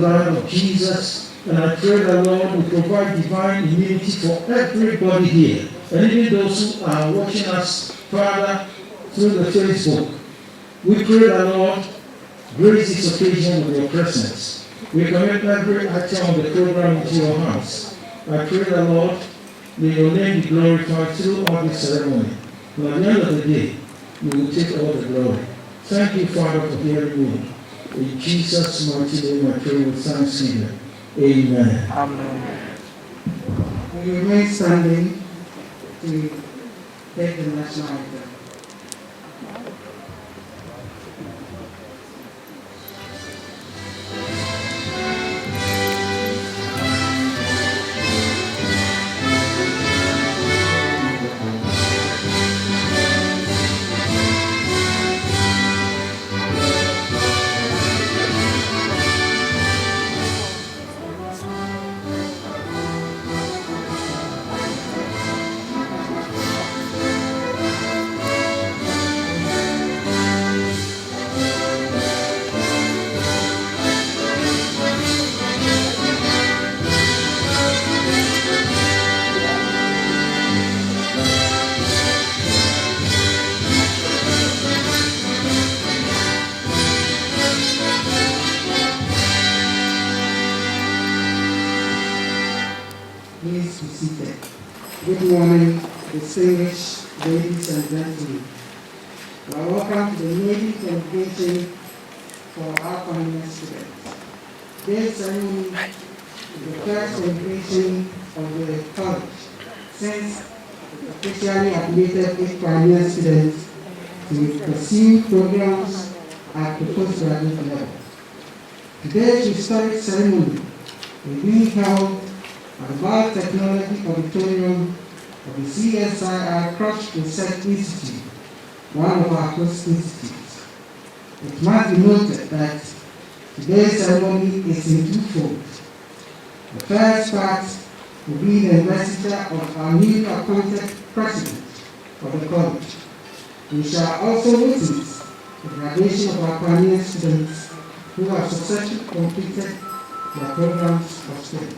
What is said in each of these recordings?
blood of Jesus, and I pray that, Lord, will provide divine immunity for everybody here, and even those who are watching us, Father, through the Facebook. We pray that, Lord, grace this occasion with your presence. We commit every item of the program into your hands. I pray that, Lord, may your name be glorified through all this ceremony. And at the end of the day, you will take all the glory. Thank you, Father, for hearing me. In Jesus' mighty name I pray with thanksgiving. Amen. Amen. We remain standing to take the national anthem. Please be seated. Good morning, distinguished ladies and gentlemen. You are welcome to the maiden convocation for our community students. This ceremony is the first convocation of the college since it officially admitted its pioneer students to pursue programs at the postgraduate level. Today's historic ceremony is being held at the Biotechnology Auditorium of the CSIR Crush Research Institute, one of our host institutes. It must be noted that today's ceremony is in twofold. The first part will be the investiture of our newly appointed president of the college. We shall also witness the graduation of our pioneer students who have successfully completed their programs of study.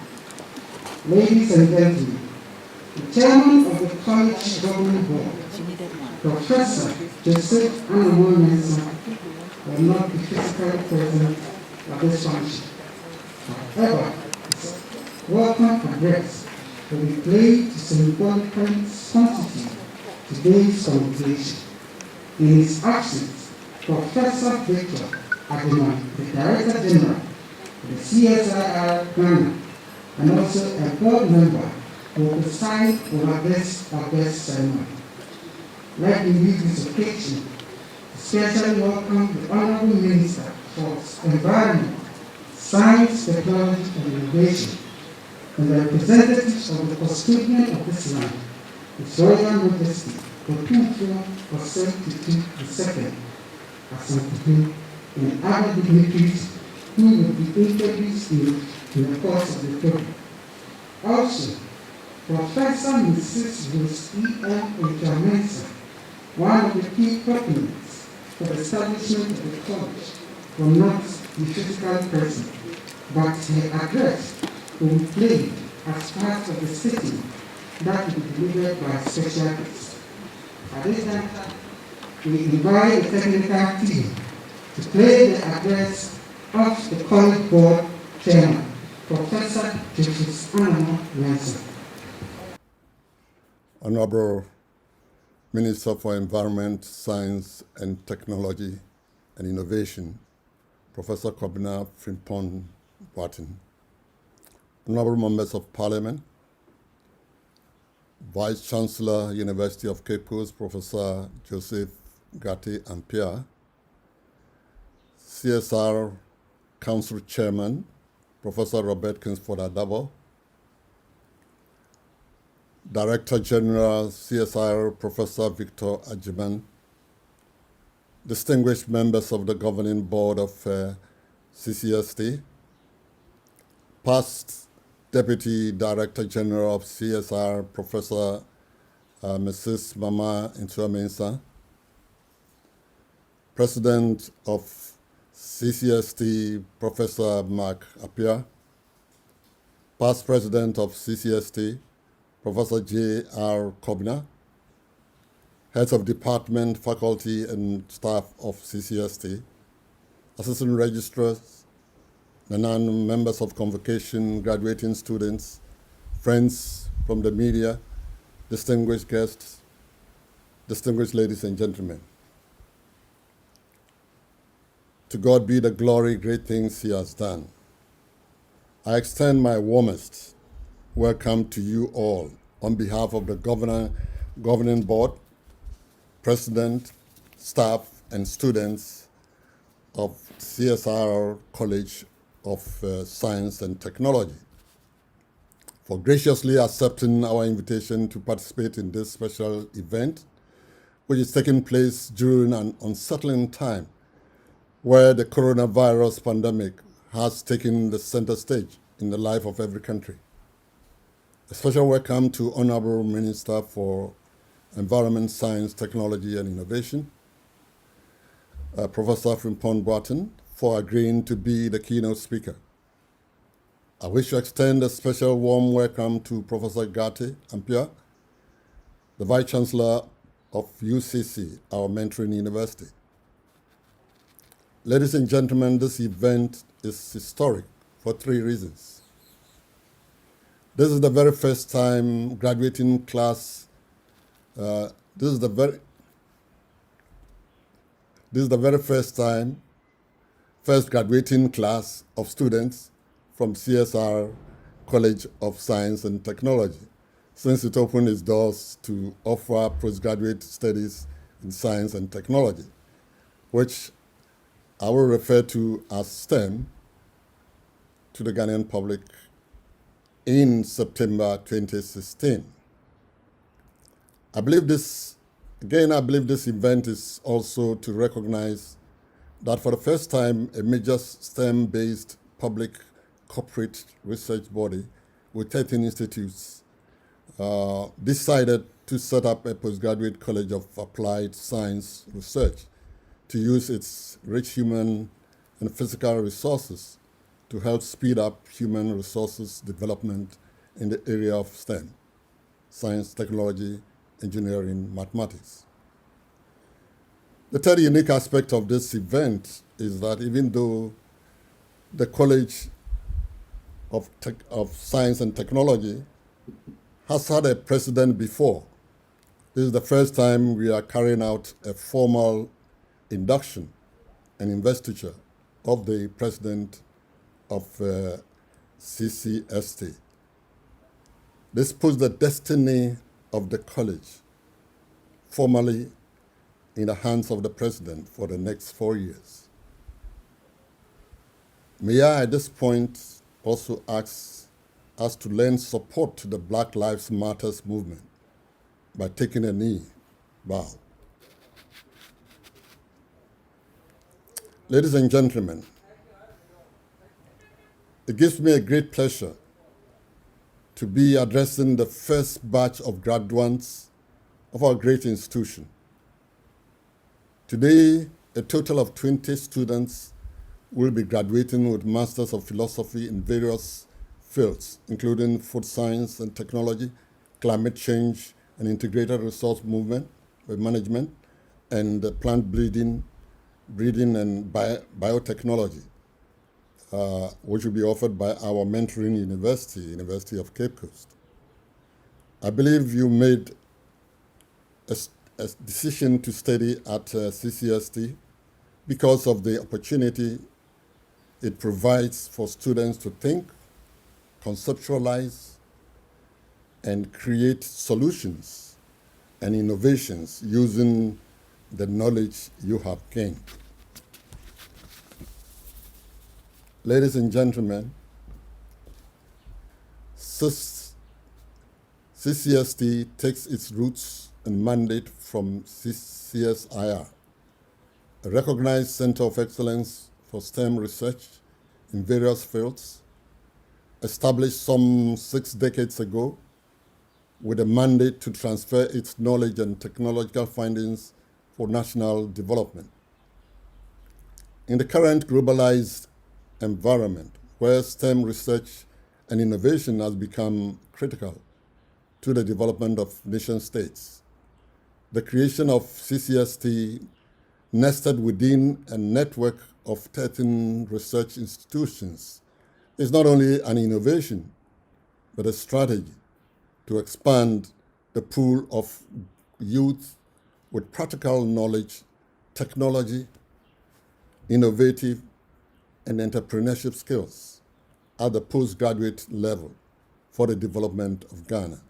Ladies and gentlemen, the chairman of the college governing board, Professor Joseph Anamon Mensah, will not be physically present at this function. However, his welcome address will be played to symbolically constitute today's convocation. In his absence, Professor Victor Ademan, the Director General of the CSIR Ghana, and also a board member will preside over this August ceremony. Let me use this occasion to specially welcome the Honorable Minister for Environment, Science, Technology and Innovation, and the representatives of the custodian of this land, His Royal Majesty Otumfuo Osei II, Asante, and other dignitaries who will be introduced in the course of the program. Also, Professor Mrs. Rose E.M. Ojamensa, one of the key proponents for the establishment of the college, will not be physically present, but her address will be played as part of the sitting that will be delivered by a special guest. At this time, we invite the technical team to play the address of the college board chairman, Professor Joseph Anamon Mensah. Honorable Minister for Environment, Science and Technology and Innovation, Professor Kobina Frimpong Boateng. Honorable Members of Parliament, Vice Chancellor, University of Cape Coast, Professor Joseph Gatti Ampia, CSR Council Chairman, Professor Robert Kingsford Adabo, Director General, CSIR, Professor Victor Ajiman, distinguished members of the Governing Board of CCST, past Deputy Director General of CSR, Professor Mrs. Mama Intua Mensah, President of CCST Professor Mark Appiah, past president of CCST, Professor J.R. Kobner, heads of department, faculty, and staff of CCST, assistant registrars, the non-members of convocation, graduating students, friends from the media, distinguished guests, distinguished ladies and gentlemen. To God be the glory, great things He has done. I extend my warmest welcome to you all on behalf of the governing board, president, staff, and students of CSR College of Science and Technology for graciously accepting our invitation to participate in this special event, which is taking place during an unsettling time where the coronavirus pandemic has taken the center stage in the life of every country. A special welcome to Honorable Minister for Environment, Science, Technology and Innovation, Professor Frimpong Boateng, for agreeing to be the keynote speaker. I wish to extend a special warm welcome to Professor Gatti Ampia, the Vice Chancellor of UCC, our mentoring university. Ladies and gentlemen, this event is historic for 3 reasons. This is the very first time graduating class. This is the very first graduating class of students from CSR College of Science and Technology, since it opened its doors to offer postgraduate studies in science and technology, which I will refer to as STEM to the Ghanaian public in September 2016. I believe this event is also to recognize that for the first time, a major STEM-based public corporate research body with 13 institutes decided to set up a postgraduate college of applied science research to use its rich human and physical resources to help speed up human resources development in the area of STEM, science, technology, engineering, mathematics. The third unique aspect of this event is that even though the College of Science and Technology has had a president before, this is the first time we are carrying out a formal induction and investiture of the president of CCST. This puts the destiny of the college formally in the hands of the president for the next 4 years. May I at this point also ask us to lend support to the Black Lives Matter movement by taking a knee bow. Ladies and gentlemen, it gives me a great pleasure to be addressing the first batch of graduates of our great institution. Today, a total of 20 students will be graduating with Masters of Philosophy in various fields, including food science and technology, climate change and integrated resource management, and plant breeding and biotechnology, which will be offered by our mentoring university, University of Cape Coast. I believe you made a decision to study at CCST because of the opportunity it provides for students to think, conceptualize, and create solutions and innovations using the knowledge you have gained. Ladies and gentlemen, CCST takes its roots and mandate from CSIR, a recognized center of excellence for STEM research in various fields, established some 6 decades ago with a mandate to transfer its knowledge and technological findings for national development. In the current globalized environment, where STEM research and innovation has become critical to the development of nation states, the creation of CCST, nested within a network of 13 research institutions, is not only an innovation, but a strategy to expand the pool of youth with practical knowledge, technology, innovative, and entrepreneurship skills at the postgraduate level for the development of Ghana.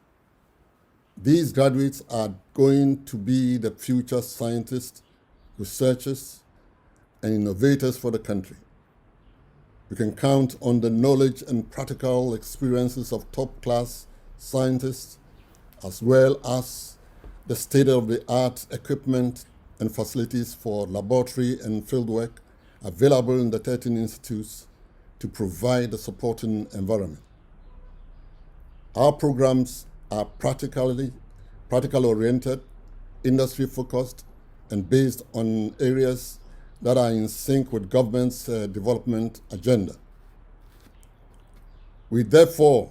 These graduates are going to be the future scientists, researchers, and innovators for the country. We can count on the knowledge and practical experiences of top-class scientists, as well as the state-of-the-art equipment and facilities for laboratory and fieldwork available in the 13 institutes to provide a supporting environment. Our programs are practical-oriented, industry-focused, and based on areas that are in sync with government's development agenda. We therefore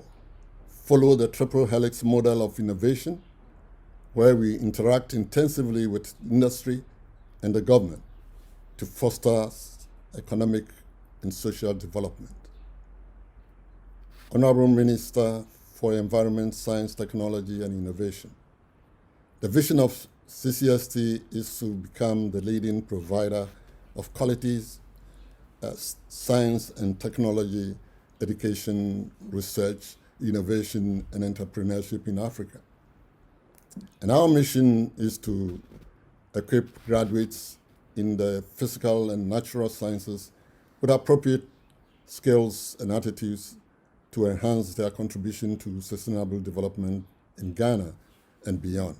follow the triple helix model of innovation, where we interact intensively with industry and the government to foster economic and social development. Honorable Minister for Environment, Science, Technology, and Innovation, the vision of CCST is to become the leading provider of qualities, science and technology, education, research, innovation, and entrepreneurship in Africa. And our mission is to equip graduates in the physical and natural sciences with appropriate skills and attitudes to enhance their contribution to sustainable development in Ghana and beyond.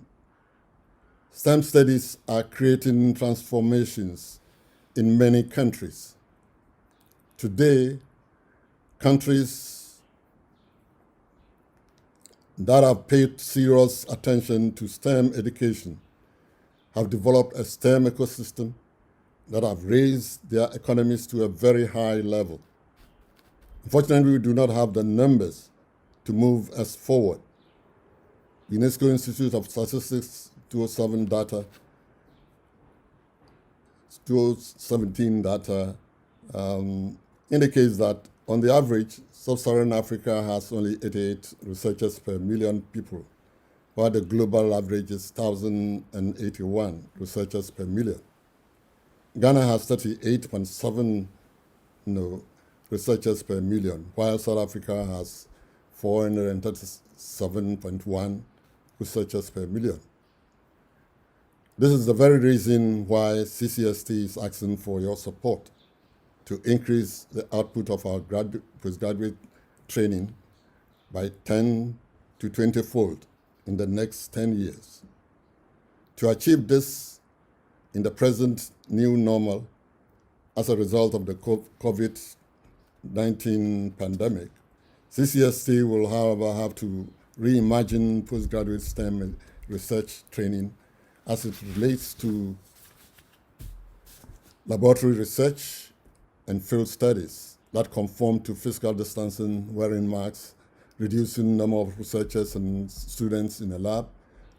STEM studies are creating transformations in many countries. Today, countries that have paid serious attention to STEM education have developed a STEM ecosystem that have raised their economies to a very high level. Unfortunately, we do not have the numbers to move us forward. UNESCO Institute of Statistics 2017 data indicates that on the average, Sub-Saharan Africa has only 88 researchers per million people, while the global average is 1,081 researchers per million. Ghana has 38.7 researchers per million, while South Africa has 437.1 researchers per million. This is the very reason why CCST is asking for your support to increase the output of our postgraduate training by 10 to 20-fold in the next 10 years. To achieve this in the present new normal as a result of the COVID-19 pandemic, CCST will, however, have to reimagine postgraduate STEM research training as it relates to laboratory research and field studies that conform to physical distancing, wearing masks, reducing number of researchers and students in a lab,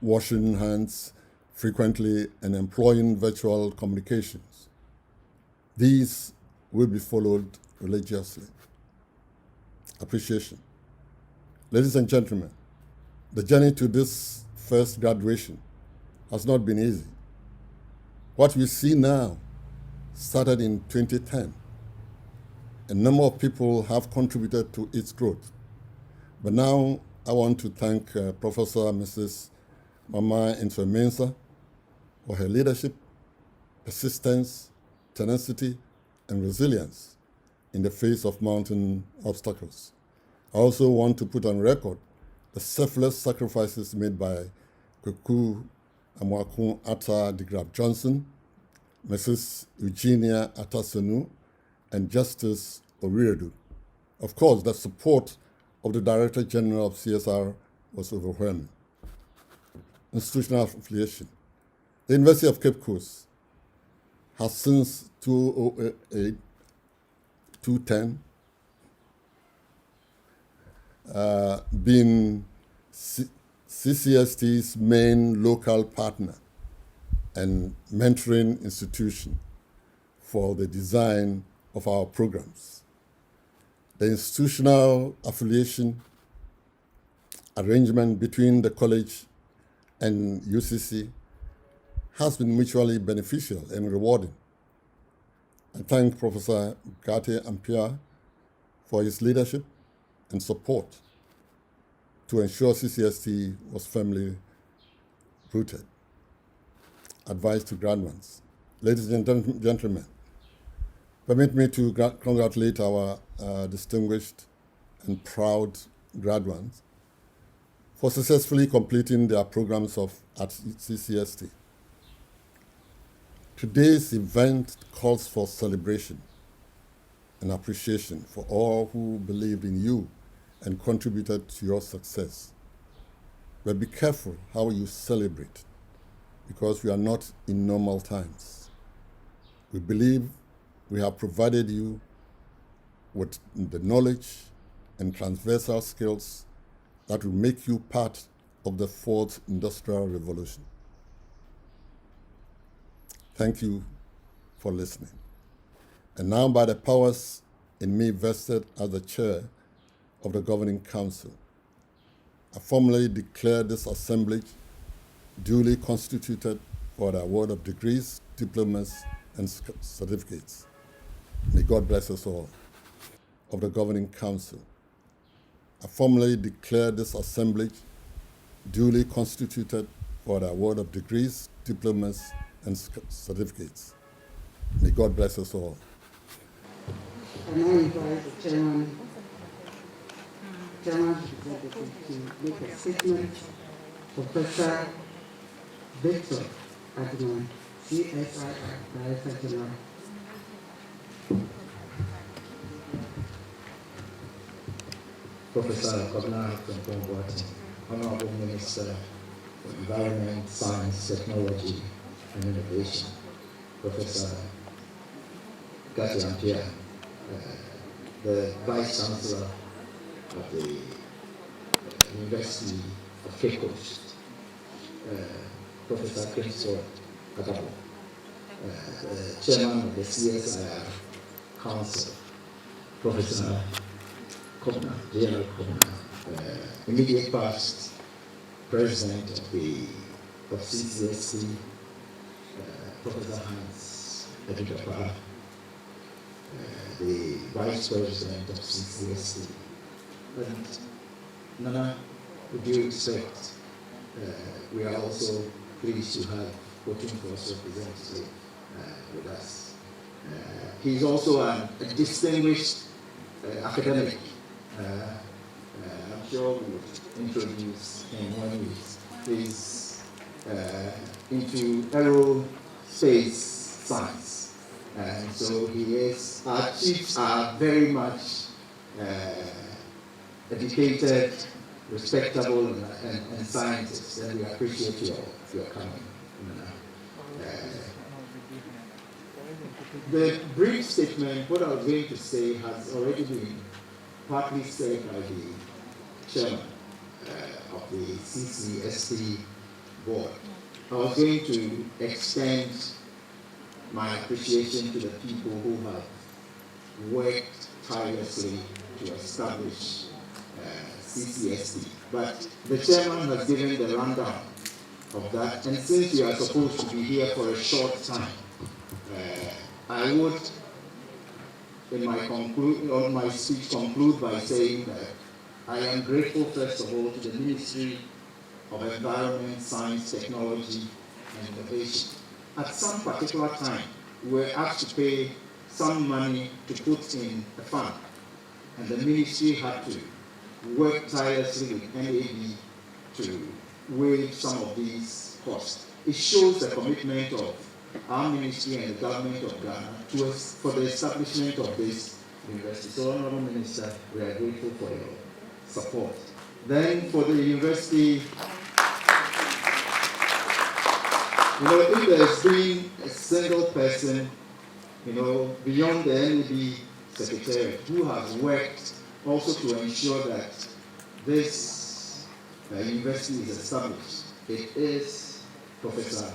washing hands frequently, and employing virtual communications. These will be followed religiously. Appreciation. Ladies and gentlemen, the journey to this first graduation has not been easy. What we see now started in 2010. A number of people have contributed to its growth. But now I want to thank Professor Mrs. Mama Ntomensa for her leadership, persistence, tenacity, and resilience in the face of mounting obstacles. I also want to put on record the selfless sacrifices made by Kweku Amwakun Atta de Grab Johnson, Mrs. Eugenia Atasenu, and Justice Oriredu. Of course, the support of the Director General of CSR was overwhelming. Institutional affiliation. The University of Cape Coast has since 2008, 2010 been CCST's main local partner and mentoring institution for the design of our programs. The institutional affiliation arrangement between the college and UCC has been mutually beneficial and rewarding. I thank Professor Gate Ampia for his leadership and support to ensure CCST was firmly rooted. Advice to graduates. Ladies and gentlemen, permit me to congratulate our distinguished and proud graduates for successfully completing their programs at CCST. Today's event calls for celebration and appreciation for all who believed in you and contributed to your success. But be careful how you celebrate, because we are not in normal times. We believe we have provided you with the knowledge and transversal skills that will make you part of the fourth industrial revolution. Thank you for listening. And now, by the powers in me vested as the chair of the Governing Council, I formally declare this assemblage duly constituted for the award of degrees, diplomas, and certificates. May God bless us all. Of the Governing Council, I formally declare this assemblage duly constituted for the award of degrees, diplomas, and certificates. May God bless us all. I now invite the chairman representative to make a statement. Professor Victor Adnan, CSIR Director General. Professor Governor Boateng, Honorable Minister for Environment, Science, Technology and Innovation, Professor Gate Ampia, the Vice Chancellor of the University of Cape Coast, Professor Christopher Agabo, the Chairman of the CSIR Council, Professor Kovna, General Kovna, immediate past President of CCST, Professor Hans Edukapa, the Vice President of CCST, and Nana, with due respect, we are also pleased to have Voting Force representative with us. He's also a distinguished academic. I'm sure we'll introduce him when he's into aerospace science. And so our chiefs are very much educated, respectable, and scientists, and we appreciate your coming. The brief statement, what I was going to say, has already been partly said by the chairman of the CCST board. I was going to extend my appreciation to the people who have worked tirelessly to establish CCST. But the chairman has given the rundown of that, and since you are supposed to be here for a short time, I would, in my speech, conclude by saying that I am grateful, first of all, to the Ministry of Environment, Science, Technology, and Innovation. At some particular time, we were asked to pay some money to put in a fund, and the ministry had to work tirelessly with NAB to waive some of these costs. It shows the commitment of our ministry and the government of Ghana for the establishment of this university. So, Honorable Minister, we are grateful for your support. Then, for the university You know, if there's been a single person, you know, beyond the NEB secretariat who has worked also to ensure that this university is established, it is Professor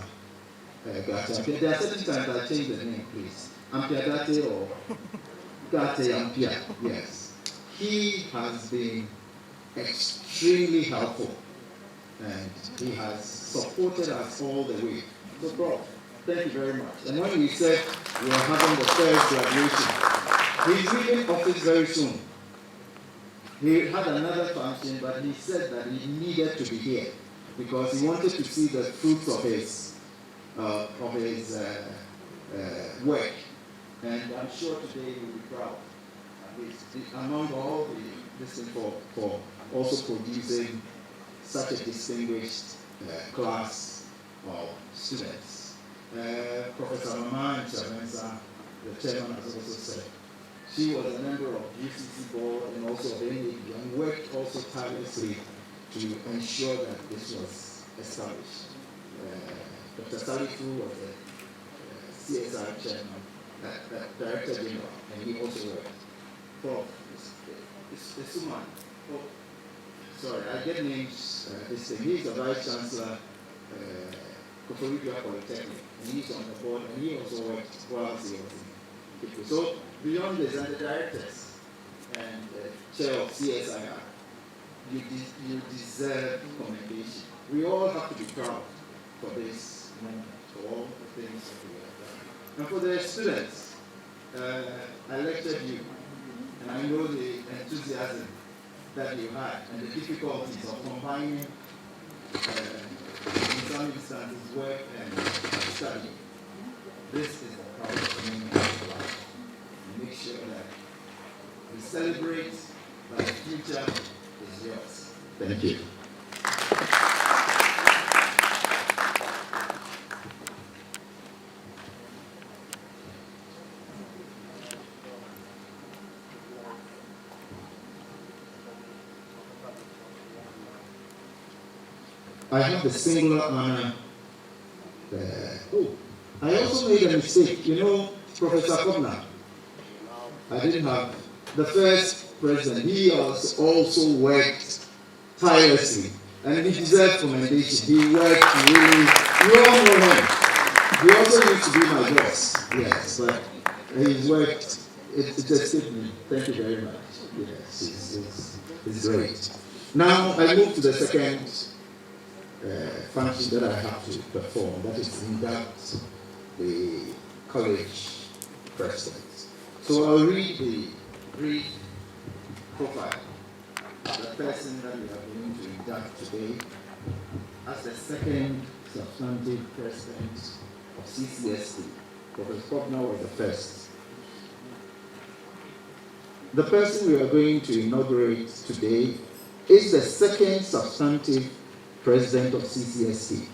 Gate. There are certain times I change the name, please. Ampia Gate or Gate Ampia, yes. He has been extremely helpful and he has supported us all the way. So, Prof, thank you very much. And when we said we are having the first graduation, he's leaving office very soon. He had another function, but he said that he needed to be here because he wanted to see the fruits of his work. And I'm sure today he will be proud. Among all this for also producing such a distinguished class of students. Professor Mama Chavensa, the chairman, has also said she was a member of UCC board and also of NAB and worked also tirelessly to ensure that this was established. Dr. Salifu was the CSR chairman, director general, and he also worked for this woman. Oh, sorry, I get names. He's the vice chancellor, Koforidua Polytechnic, and he's on the board, and he also worked whilst he was in Kipu. So beyond this, and the directors and chair of CSIR, you deserve commendation. We all have to be proud for this moment, for all the things that we have done. And for the students, I lectured you, and I know the enthusiasm that you had and the difficulties of combining, in some instances, work and study. This is a proud moment of life. Make sure that we celebrate that the future is yours. Thank you. I have the singular honor. I also made a mistake. You know, Professor Kobna, I didn't have the first president. He has also worked tirelessly, and he deserves commendation. He worked really. You all know him. He also used to be my boss. Yes, but he worked. It just hit me. Thank you very much. Yes, it's great. Now I move to the second function that I have to perform. That is to induct the college president. So I'll read the brief profile of the person that we are going to induct today as the second substantive president of CCST. Professor Kobna was the first. The person we are going to inaugurate today is the second substantive president of CCST.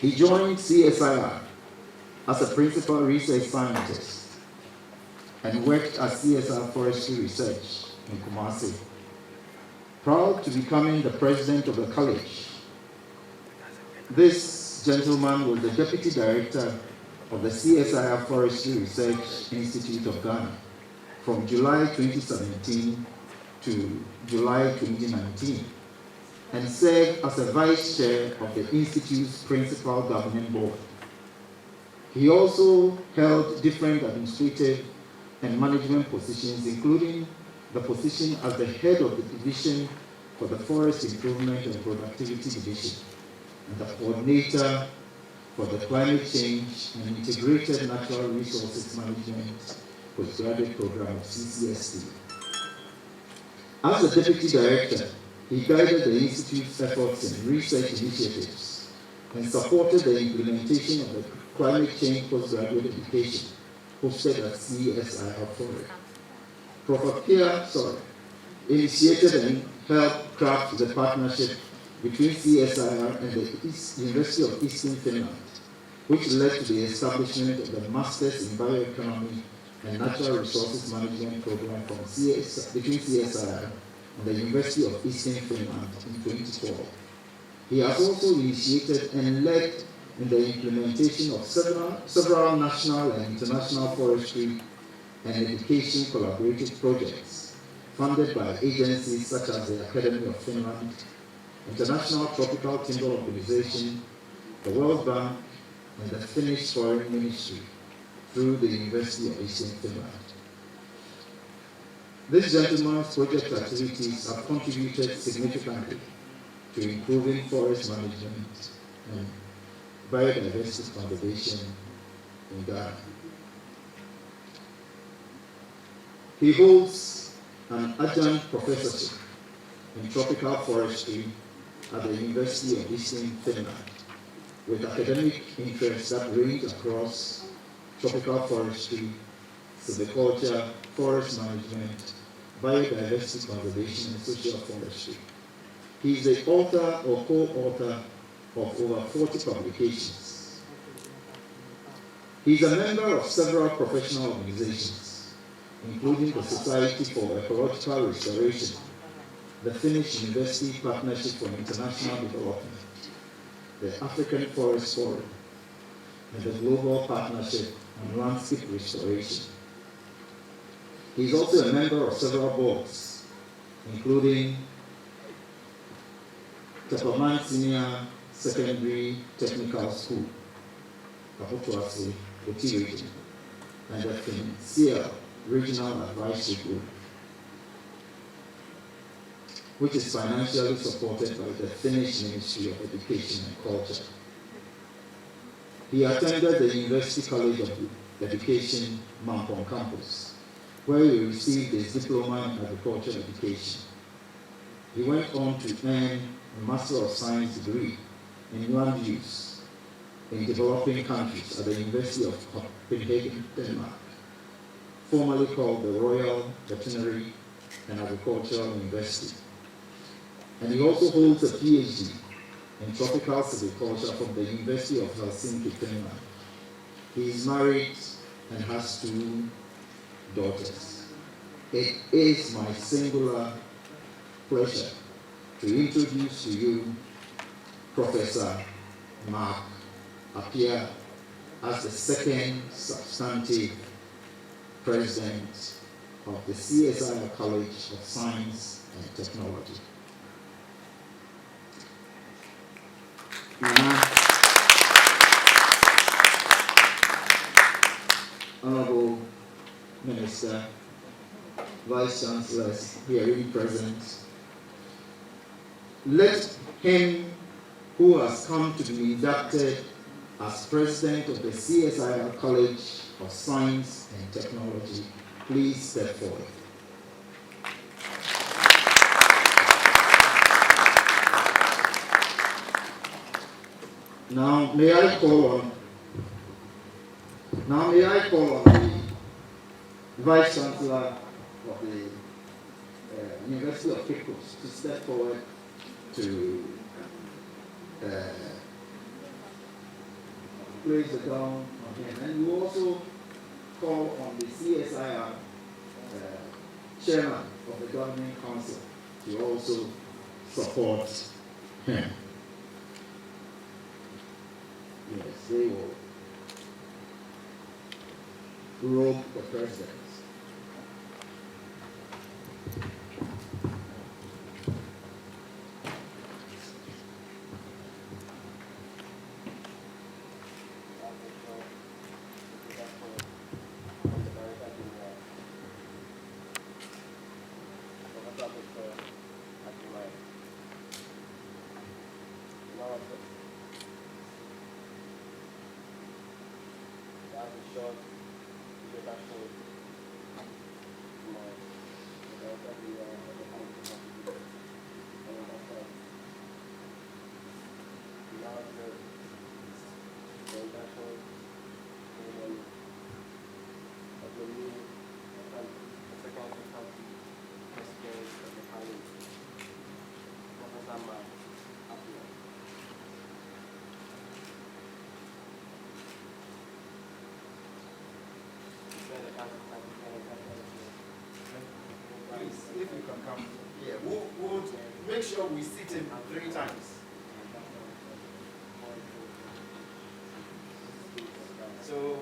He joined CSIR as a principal research scientist and worked at CSR Forestry Research in Kumasi. Proud to becoming the president of the college, this gentleman was the deputy director of the CSIR Forestry Research Institute of Ghana from July 2017 to July 2019 and served as a vice chair of the institute's principal governing board. He also held different administrative and management positions, including the position as the head of the division for the Forest Improvement and Productivity Division and the coordinator for the Climate Change and Integrated Natural Resources Management postgraduate program of CCST. As the deputy director, he guided the Institute's efforts in research initiatives and supported the implementation of the climate change postgraduate education hosted at CSIR Forum. Professor Pierre initiated and helped craft the partnership between CSIR and the University of Eastern Finland, which led to the establishment of the Masters in Bioeconomy and Natural Resources Management program between CSIR and the University of Eastern Finland in 2012. He has also initiated and led in the implementation of several national and international forestry and education collaborative projects funded by agencies such as the Academy of Finland, International Tropical Timber Organization, the World Bank, and the Finnish Foreign Ministry through the University of Eastern Finland. This gentleman's project activities have contributed significantly to improving forest management and biodiversity conservation in Ghana. He holds an adjunct professorship in tropical forestry at the University of Eastern Finland, with academic interests that range across tropical forestry, silviculture, forest management, biodiversity conservation, and social forestry. He is the author or co-author of over 40 publications. He is a member of several professional organizations, including the Society for Ecological Restoration, the Finnish University Partnership for International Development, the African Forest Forum, and the Global Partnership on Landscape Restoration. He is also a member of several boards, including Tapaman Senior Secondary Technical School, Kapotuasi, Oti Region, and the Financial Regional Advisory Group, which is financially supported by the Finnish Ministry of Education and Culture. He attended the University College of Education, Mampong campus, where he received his diploma in agricultural education. He went on to earn a Master of Science degree in land use in developing countries at the University of Copenhagen, Denmark, formerly called the Royal Veterinary and Agricultural University. And he also holds a PhD in tropical silviculture from the University of Helsinki, Finland. He is married and has 2 daughters. It is my singular pleasure to introduce to you Professor Mark Appiah as the second substantive president of the CSIR College of Science and Technology. Honorable Minister, Vice Chancellors here present, let him who has come to be inducted as President of the CSIR College of Science and Technology please step forward. Now may I call on the Vice Chancellor of the University of Cape Coast to step forward to place the gown on him. And we also call on the CSIR Chairman of the Governing Council to also support him. Yes, they will robe the president. If you can come here, we'll make sure we sit him 3 times. So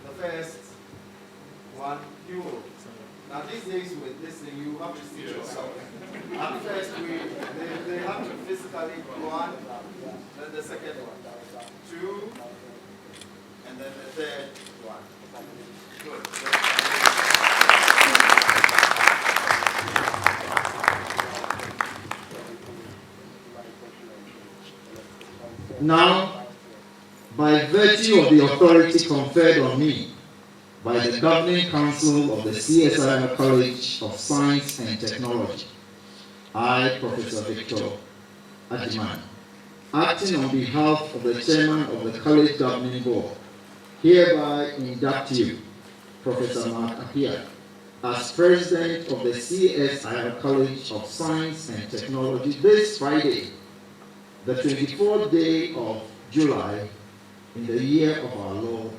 the first one, you will. Now these days with this thing, you have to see yourself. At first, they have to physically one, then the second one, two, and then the third one. Good. Now, by virtue of the authority conferred on me by the Governing Council of the CSIR College of Science and Technology, I, Professor Victor Ajiman, acting on behalf of the Chairman of the College Governing Board, hereby induct you, Professor Mark Appiah, as President of the CSIR College of Science and Technology this Friday, the 24th day of July, in the year of our Lord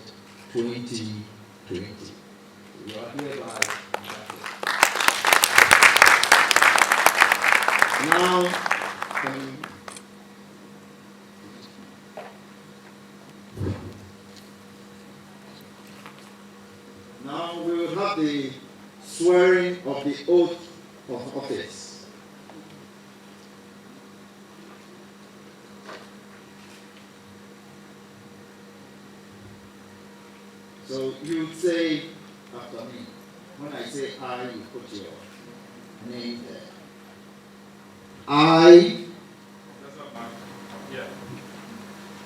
2020. You are hereby now. Now we will have the swearing of the oath of office. So you say after me. When I say I, you put your name there. I. Yeah.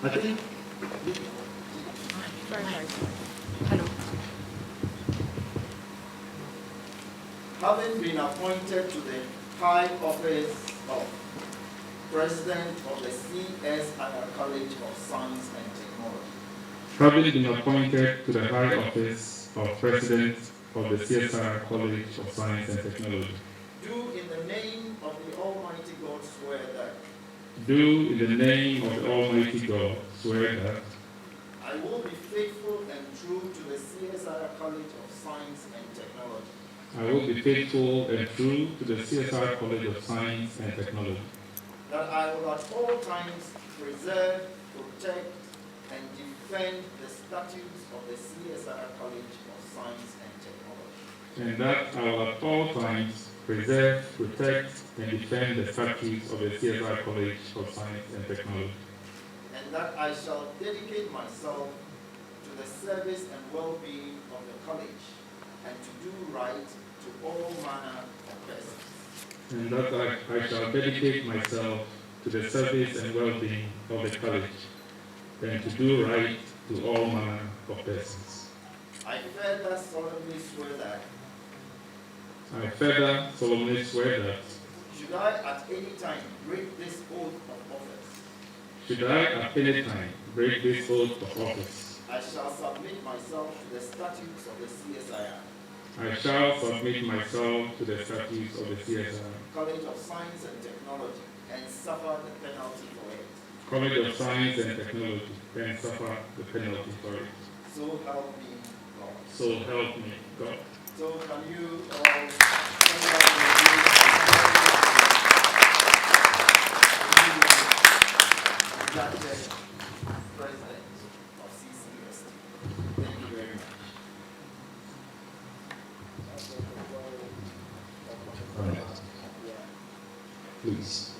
I think. Hello. Having been appointed to the high office of President of the CSIR College of Science and Technology, having been appointed to the high office of President of the CSIR College of Science and Technology, do in the name of the Almighty God swear that do in the name of the Almighty God swear that I will be faithful and true to the CSIR College of Science and Technology, I will be faithful and true to the CSIR College of Science and Technology, that I will at all times preserve, protect, and defend the statutes of the CSIR College of Science and Technology, and that I will at all times preserve, protect, and defend the statutes of the CSIR College of Science and Technology, and that I shall dedicate myself to the service and well-being of the college and to do right to all manner of persons, and that I shall dedicate myself to the service and well-being of the college and to do right to all manner of persons. I further solemnly swear that I further solemnly swear that should I at any time break this oath of office, should I at any time break this oath of office, I shall submit myself to the statutes of the CSIR, I shall submit myself to the statutes of the CSIR, College of Science and Technology, and suffer the penalty for it. College of Science and Technology, and suffer the penalty for it. So help me God. So help me God. So can you all elected President of CCST. Thank you very much. All right. Please,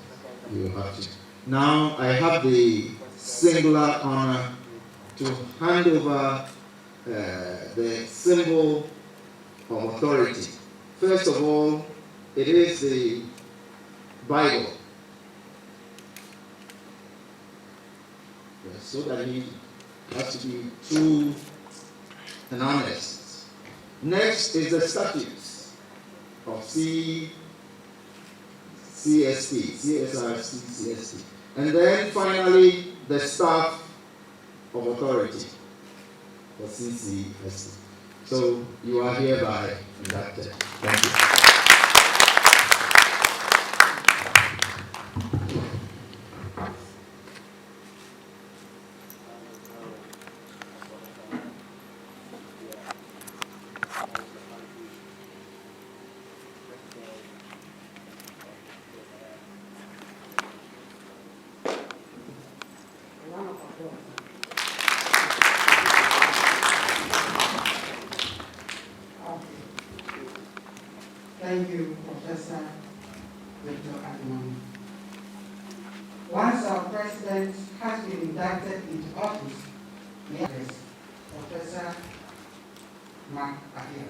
you have to. Now I have the singular honor to hand over the symbol of authority. First of all, it is the Bible. Yes, so that he has to be true and honest. Next is the statutes of CST, CSRC. And then finally, the staff of authority for CCST. So you are hereby inducted. Thank you. Once our president has been inducted into office, yes, Professor Mark Akia.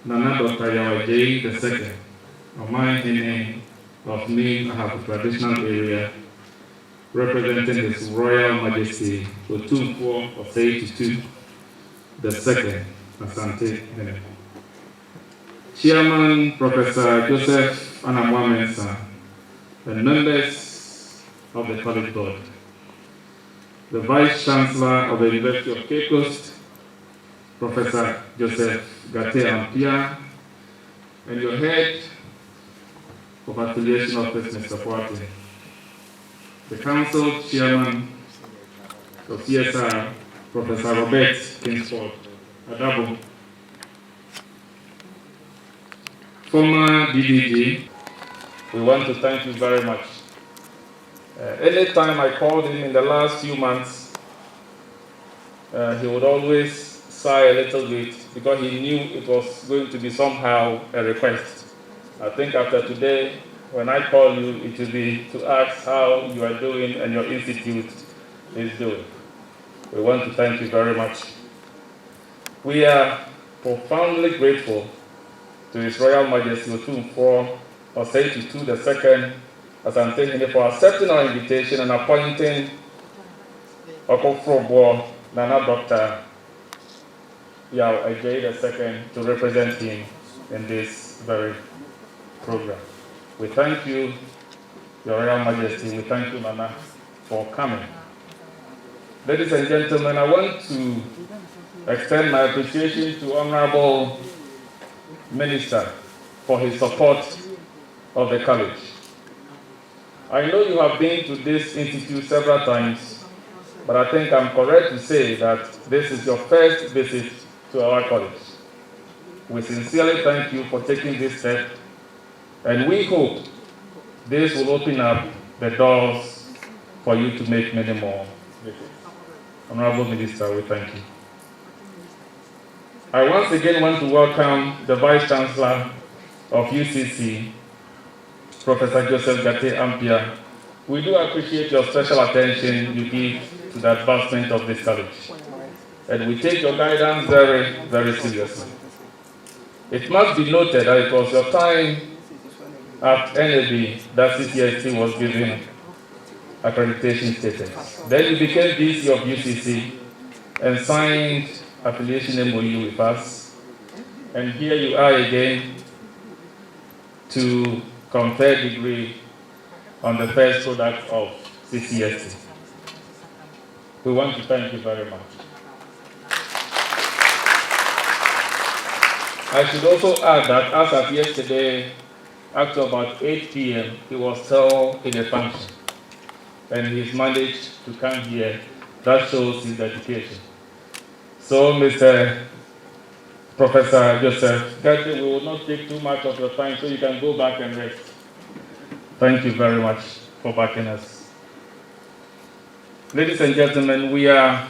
Nana Dr. Yawajay II, of my name of me, I have a traditional area representing His Royal Majesty Otumfuo Osei the Second, Asante Nene. Chairman Professor Joseph Anamwa-Mensah and members of the College Board, the Vice Chancellor of the University of Cape Coast, Professor Joseph Gate Ampia, and your head of affiliation office, Mr. Kwate, the Council Chairman of CSR, Professor Robert Kingsford Adabo, former DDG, we want to thank you very much. Anytime I called him in the last few months, he would always sigh a little bit because he knew it was going to be somehow a request. I think after today, when I call you, it will be to ask how you are doing and your institute is doing. We want to thank you very much. We are profoundly grateful to His Royal Majesty Otumfuo Osei II, Asante, for accepting our invitation and appointing Okofrobo Nana Dr. Yawajay II to represent him in this very program. We thank you, Your Royal Majesty. We thank you, Nana, for coming. Ladies and gentlemen, I want to extend my appreciation to Honorable Minister for his support of the college. I know you have been to this institute several times, but I think I'm correct to say that this is your first visit to our college. We sincerely thank you for taking this step, and we hope this will open up the doors for you to make many more visits. Honorable Minister, we thank you. I once again want to welcome the Vice Chancellor of UCC, Professor Joseph Gate Ampia. We do appreciate your special attention you give to the advancement of this college, and we take your guidance very, very seriously. It must be noted that it was your time at NAB that CCST was given accreditation status. Then you became DC of UCC and signed affiliation MOU with us. And here you are again to confer degree on the first product of CCST. We want to thank you very much. I should also add that as of yesterday, up to about 8 p.m., he was still in a function. And he's managed to come here. That shows his dedication. So, Mr. Professor Joseph Gate, we will not take too much of your time, so you can go back and rest. Thank you very much for backing us. Ladies and gentlemen, we are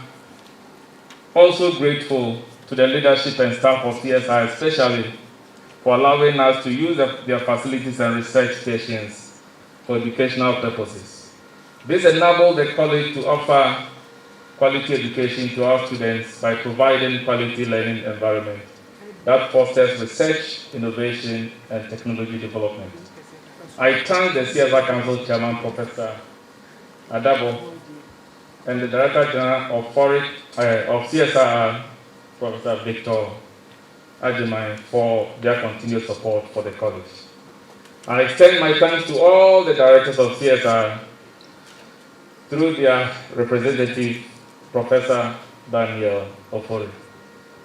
also grateful to the leadership and staff of CSI, especially for allowing us to use their facilities and research stations for educational purposes. This enabled the college to offer quality education to our students by providing quality learning environment that fosters research, innovation, and technology development. I thank the CSR Council Chairman, Professor Adabo, and the Director General of CSR, Professor Victor Ajimai, for their continued support for the college. I extend my thanks to all the directors of CSR through their representative, Professor Daniel Ofori.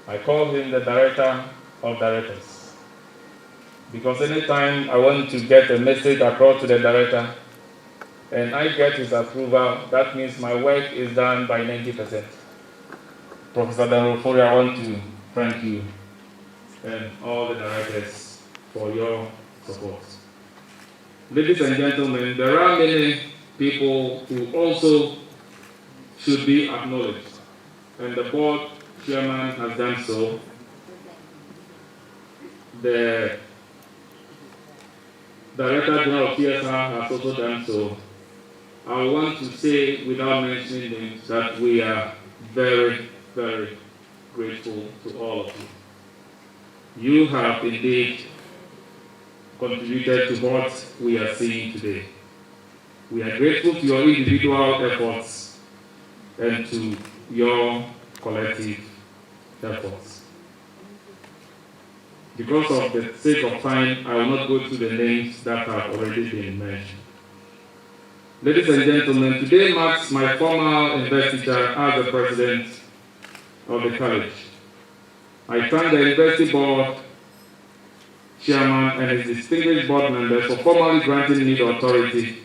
I call him the Director of Directors because anytime I want to get a message across to the director and I get his approval, that means my work is done by 90%. Professor Daniel Ofori, I want to thank you and all the directors for your support. Ladies and gentlemen, there are many people who also should be acknowledged, and the board chairman has done so. The Director General of CSR has also done so. I want to say, without mentioning names, that we are very, very grateful to all of you. You have indeed contributed to what we are seeing today. We are grateful to your individual efforts and to your collective efforts. Because of the sake of time, I will not go through the names that have already been mentioned. Ladies and gentlemen, today marks my formal investiture as the president of the college. I thank the University Board Chairman and his distinguished board members for formally granting me the authority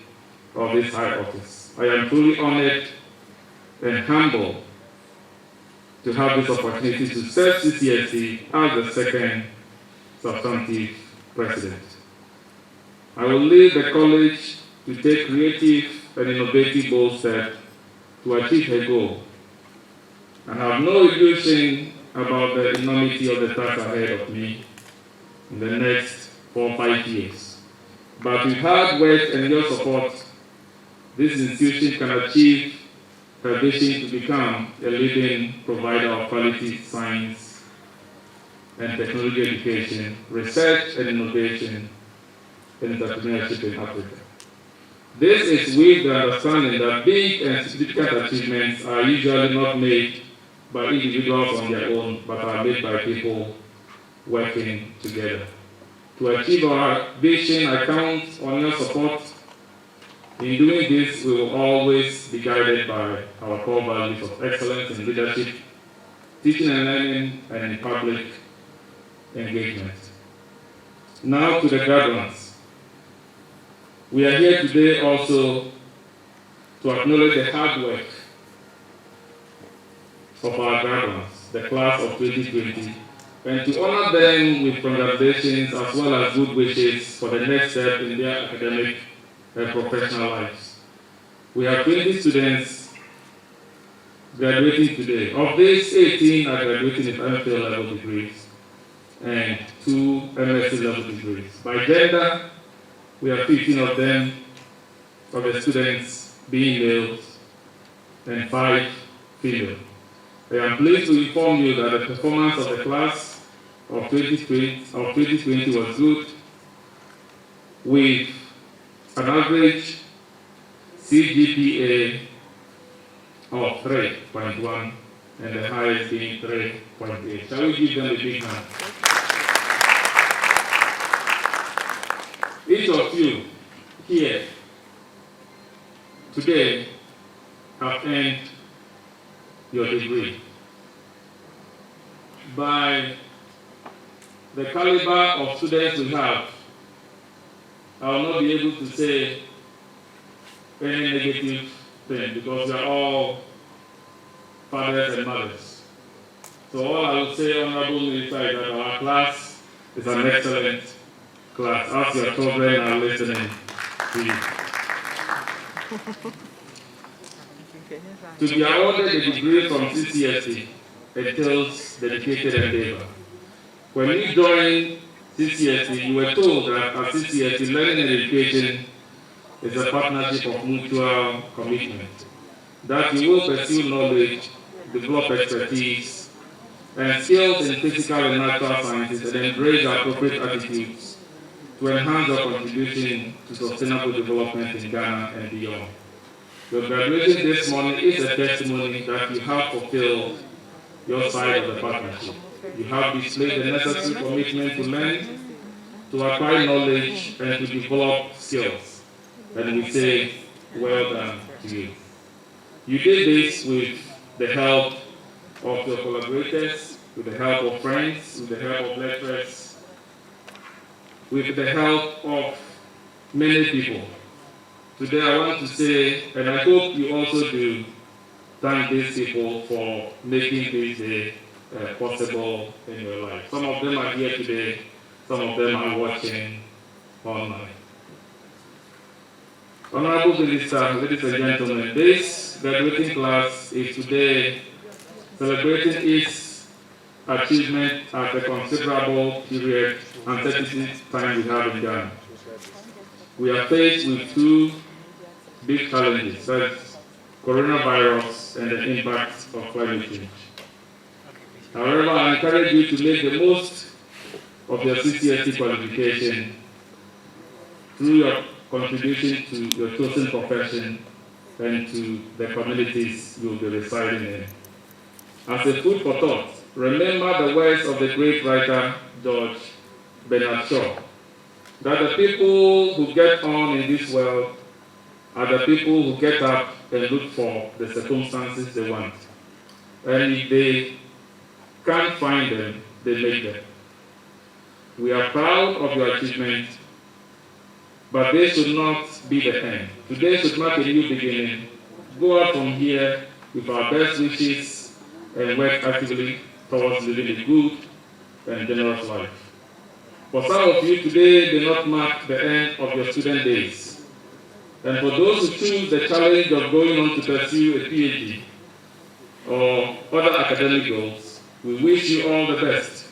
of this high office. I am truly honored and humbled to have this opportunity to serve CCST as the second substantive president. I will lead the college to take creative and innovative bold steps to achieve a goal. I have no illusion about the enormity of the task ahead of me in the next 4 or 5 years. But with hard work and your support, this institution can achieve her vision to become a leading provider of quality science and technology education, research and innovation, and entrepreneurship in Africa. This is with the understanding that big and significant achievements are usually not made by individuals on their own, but are made by people working together. To achieve our vision, I count on your support. In doing this, we will always be guided by our core values of excellence in leadership, teaching and learning, and in public engagement. Now to the graduates. We are here today also to acknowledge the hard work of our graduates, the class of 2020, and to honor them with congratulations as well as good wishes for the next step in their academic and professional lives. We have 20 students graduating today. Of these, 18 are graduating with MPhil level degrees and 2 MSc level degrees. By gender, we have 15 of them, of the students being males and 5 female. I am pleased to inform you that the performance of the class of 2020 was good, with an average CGPA of 3.1 and the highest being 3.8. Shall we give them a big hand? Each of you here today have earned your degree. By the caliber of students we have, I will not be able to say any negative thing because we are all fathers and mothers. So all I will say, Honorable Minister, is that our class is an excellent class, as your children are listening to you. To be awarded a degree from CCST entails dedicated endeavor. When you joined CCST, you were told that at CCST, learning and education is a partnership of mutual commitment, that you will pursue knowledge, develop expertise, and skills in physical and natural sciences, and embrace appropriate attitudes to enhance your contribution to sustainable development in Ghana and beyond. Your graduation this morning is a testimony that you have fulfilled your side of the partnership. You have displayed the necessary commitment to learn, to acquire knowledge, and to develop skills. And we say, well done to you. You did this with the help of your collaborators, with the help of friends, with the help of lecturers, with the help of many people. Today I want to say, and I hope you also do, thank these people for making this day possible in your life. Some of them are here today, some of them are watching online. Honorable Minister, ladies and gentlemen, this graduating class is today celebrating its achievement at a considerable period and sensitive time we have in Ghana. we are faced with two big challenges, that's coronavirus and the impact of climate change. However, I encourage you to make the most of your CCST qualification through your contribution to your chosen profession and to the communities you will be residing in. As a food for thought, remember the words of the great writer George Bernard Shaw, that the people who get on in this world are the people who get up and look for the circumstances they want. And if they can't find them, they make them. We are proud of your achievement, but this should not be the end. Today should mark a new beginning. Go out from here with our best wishes and work actively towards living a good and generous life. For some of you, today may not mark the end of your student days. And for those who choose the challenge of going on to pursue a PhD or other academic goals, we wish you all the best.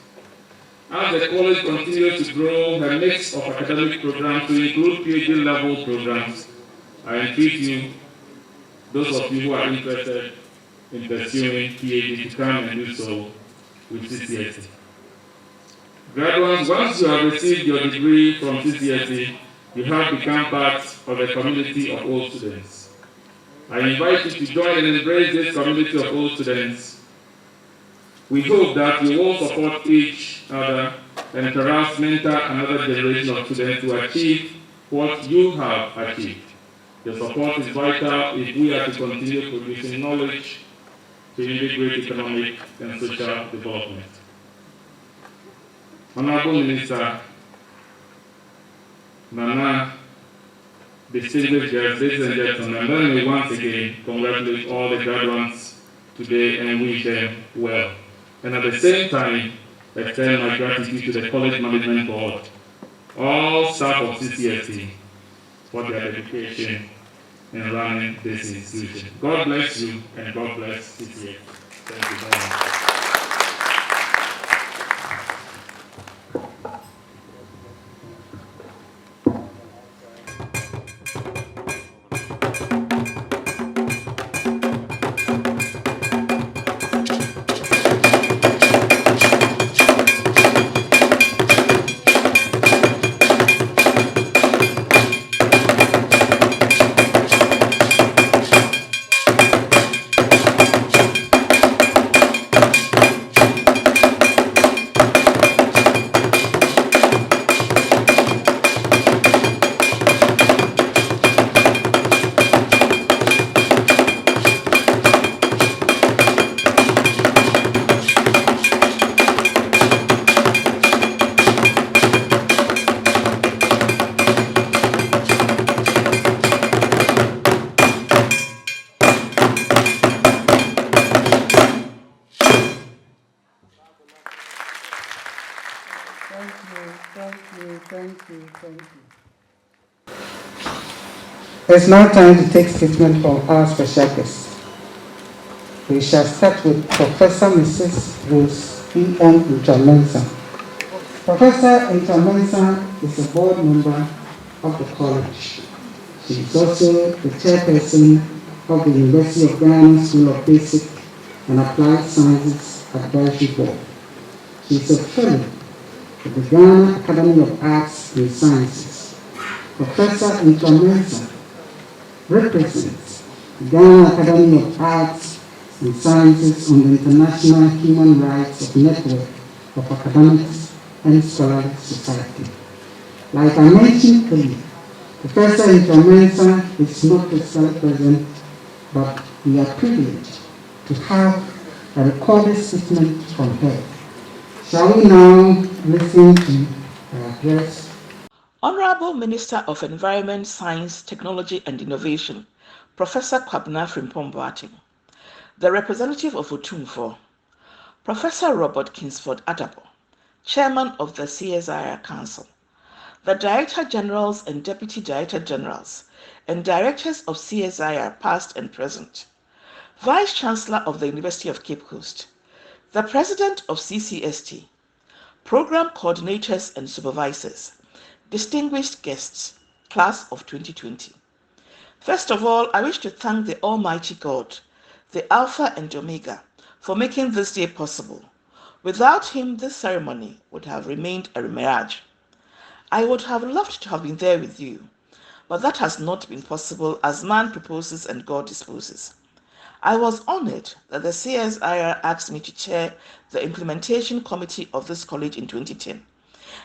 As the college continues to grow a mix of academic programs to include PhD level programs, I entreat you, those of you who are interested in pursuing PhD, to come and do so with CCST. Graduates, once you have received your degree from CCST, you have become part of a community of old students. I invite you to join and embrace this community of old students. We hope that you will support each other and perhaps mentor another generation of students to achieve what you have achieved. Your support is vital if we are to continue producing knowledge to integrate economic and social development. Honorable Minister, Nana, distinguished guests, ladies and gentlemen, let me once again congratulate all the graduates today and wish them well. And at the same time, extend my gratitude to the College Management Board, all staff of CCST, for their dedication in running this institution. God bless you and God bless CCST. Thank you very much. Thank you. It's now time to take statement from our special guest. We shall start with Professor Mrs. Rose E.M. Intramensa. Professor Intramensa is a board member of the college. She is also the chairperson of the University of Ghana School of Basic and Applied Sciences Advisory Board. She is a fellow of the Ghana Academy of Arts and Sciences. Professor Intramensa represents the Ghana Academy of Arts and Sciences on the International Human Rights Network of Academics and Scholarly Society. Like I mentioned earlier, Professor Intramensa is not physically present, but we are privileged to have a recorded statement from her. Shall we now listen to her address? Honorable Minister of Environment, Science, Technology and Innovation, Professor Kwabena Frimpong-Boateng, the representative of Otumfuo, Professor Robert Kingsford Adabo, Chairman of the CSIR Council, the Director Generals and Deputy Director Generals and Directors of CSIR past and present, Vice Chancellor of the University of Cape Coast, the President of CCST, Program Coordinators and Supervisors, distinguished guests, class of 2020. First of all, I wish to thank the Almighty God, the Alpha and Omega, for making this day possible. Without him, this ceremony would have remained a mirage. I would have loved to have been there with you, but that has not been possible as man proposes and God disposes. I was honored that the CSIR asked me to chair the implementation committee of this college in 2010.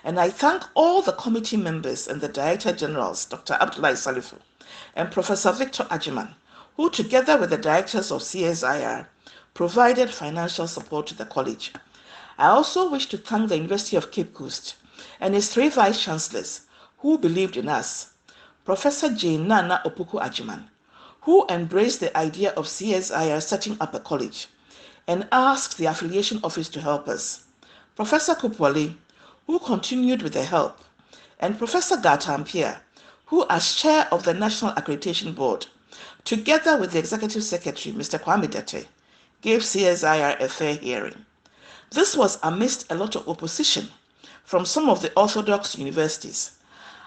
And I thank all the committee members and the Director Generals, Dr. Abdullahi Salifu and Professor Victor Ajiman, who together with the directors of CSIR provided financial support to the college. I also wish to thank the University of Cape Coast and its 3 vice-chancellors who believed in us. Professor Jane Nana Opoku Ajiman, who embraced the idea of CSIR setting up a college and asked the affiliation office to help us. Professor Kupwale, who continued with the help, and Professor Gatampia, who as chair of the National Accreditation Board, together with the Executive Secretary, Mr. Kwame Dete, gave CSIR a fair hearing. This was amidst a lot of opposition from some of the orthodox universities.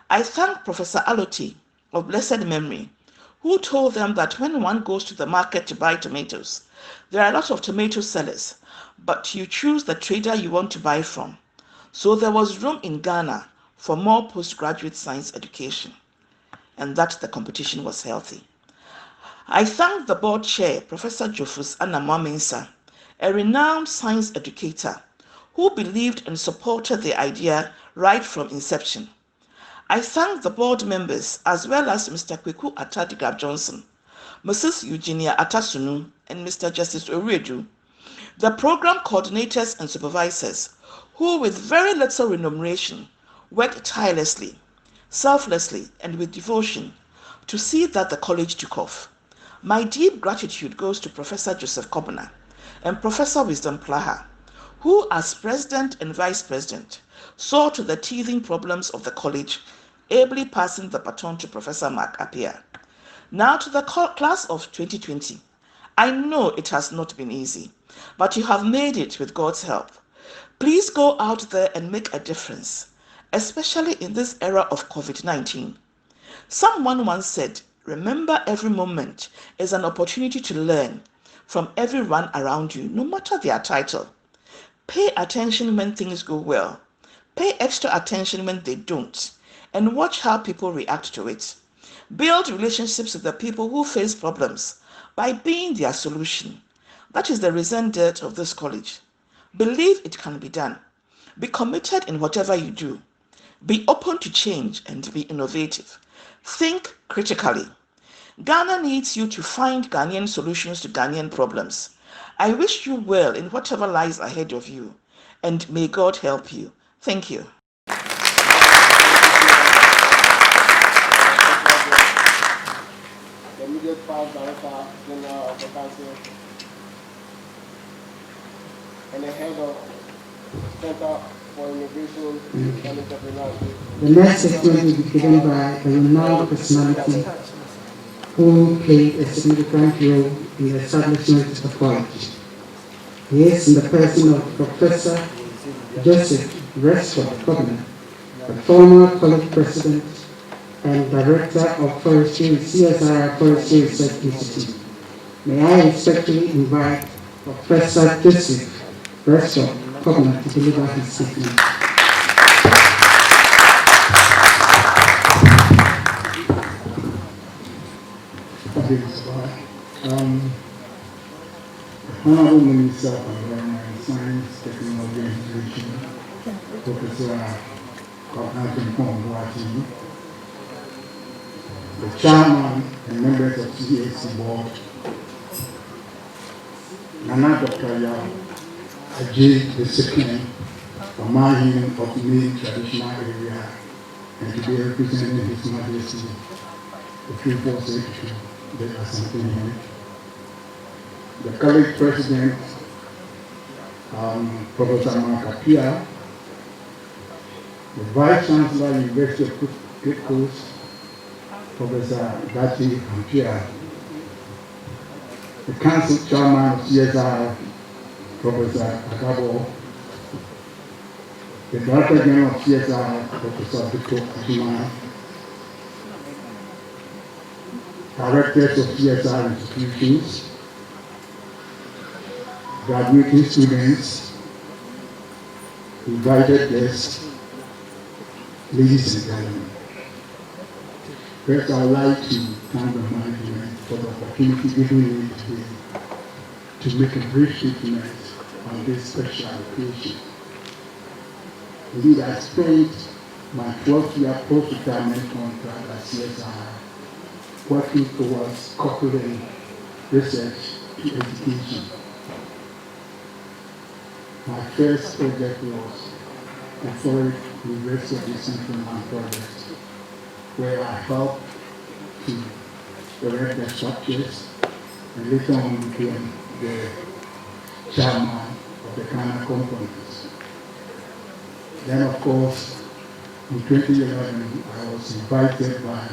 I thank Professor Aloti of blessed memory, who told them that when one goes to the market to buy tomatoes, there are a lot of tomato sellers, but you choose the trader you want to buy from. So there was room in Ghana for more postgraduate science education, and that the competition was healthy. I thank the board chair, Professor Jofus Anamwa-Mensah, a renowned science educator who believed and supported the idea right from inception. I thank the board members as well as Mr. Kweku Atadigab Johnson, Mrs. Eugenia Atasunu, and Mr. Justice Oredu, the program coordinators and supervisors who with very little remuneration worked tirelessly, selflessly, and with devotion to see that the college took off. My deep gratitude goes to Professor Joseph Kobna and Professor Wisdom Plaha, who as president and vice president saw to the teething problems of the college, ably passing the baton to Professor Mark Appiah. Now to the class of 2020. I know it has not been easy, but you have made it with God's help. Please go out there and make a difference, especially in this era of COVID-19. Someone once said, remember every moment is an opportunity to learn from everyone around you, no matter their title. Pay attention when things go well. Pay extra attention when they don't, and watch how people react to it. Build relationships with the people who face problems by being their solution. That is the raison d'etre of this college. Believe it can be done. Be committed in whatever you do. Be open to change and be innovative. Think critically. Ghana needs you to find Ghanaian solutions to Ghanaian problems. I wish you well in whatever lies ahead of you, and may God help you. Thank you. The immediate past director general of the council and the head of Center for Innovation and Entrepreneurship. The next segment will be given by a renowned personality who played a significant role in the establishment of the college. He is in the person of Professor Joseph Resford Kobna, the former college president and director of forestry, CSIR Forestry Research Institute. May I respectfully invite Professor Joseph Resford Kobna to deliver his statement. Honorable Minister of Environment, Science, Technology and Innovation, Professor Kwabena, the chairman and members of CCST board, Nana Dr. Yao, Ajay the second, a man of main traditional area, and today representing His Majesty, the Free Force Secretary, the Assembly. The college president, Professor Mark Appiah, the vice chancellor, University of Cape Coast, Professor Gati Appiah, the council chairman of CSIR, Professor Akabo, the director general of CSIR, Professor Victor Ajiman, directors of CSR institutions, graduating students, invited guests, ladies and gentlemen. First, I would like to thank the management for the opportunity given me today to make a brief statement on this special occasion. Indeed, I spent my 12th-year post-retirement contract at CSR working towards coupling research to education. My first project was the Foreign University of the Central Land Project, where I helped to erect the structures and later on became the chairman of the Ghana Conference. Then, of course, in 2011, I was invited by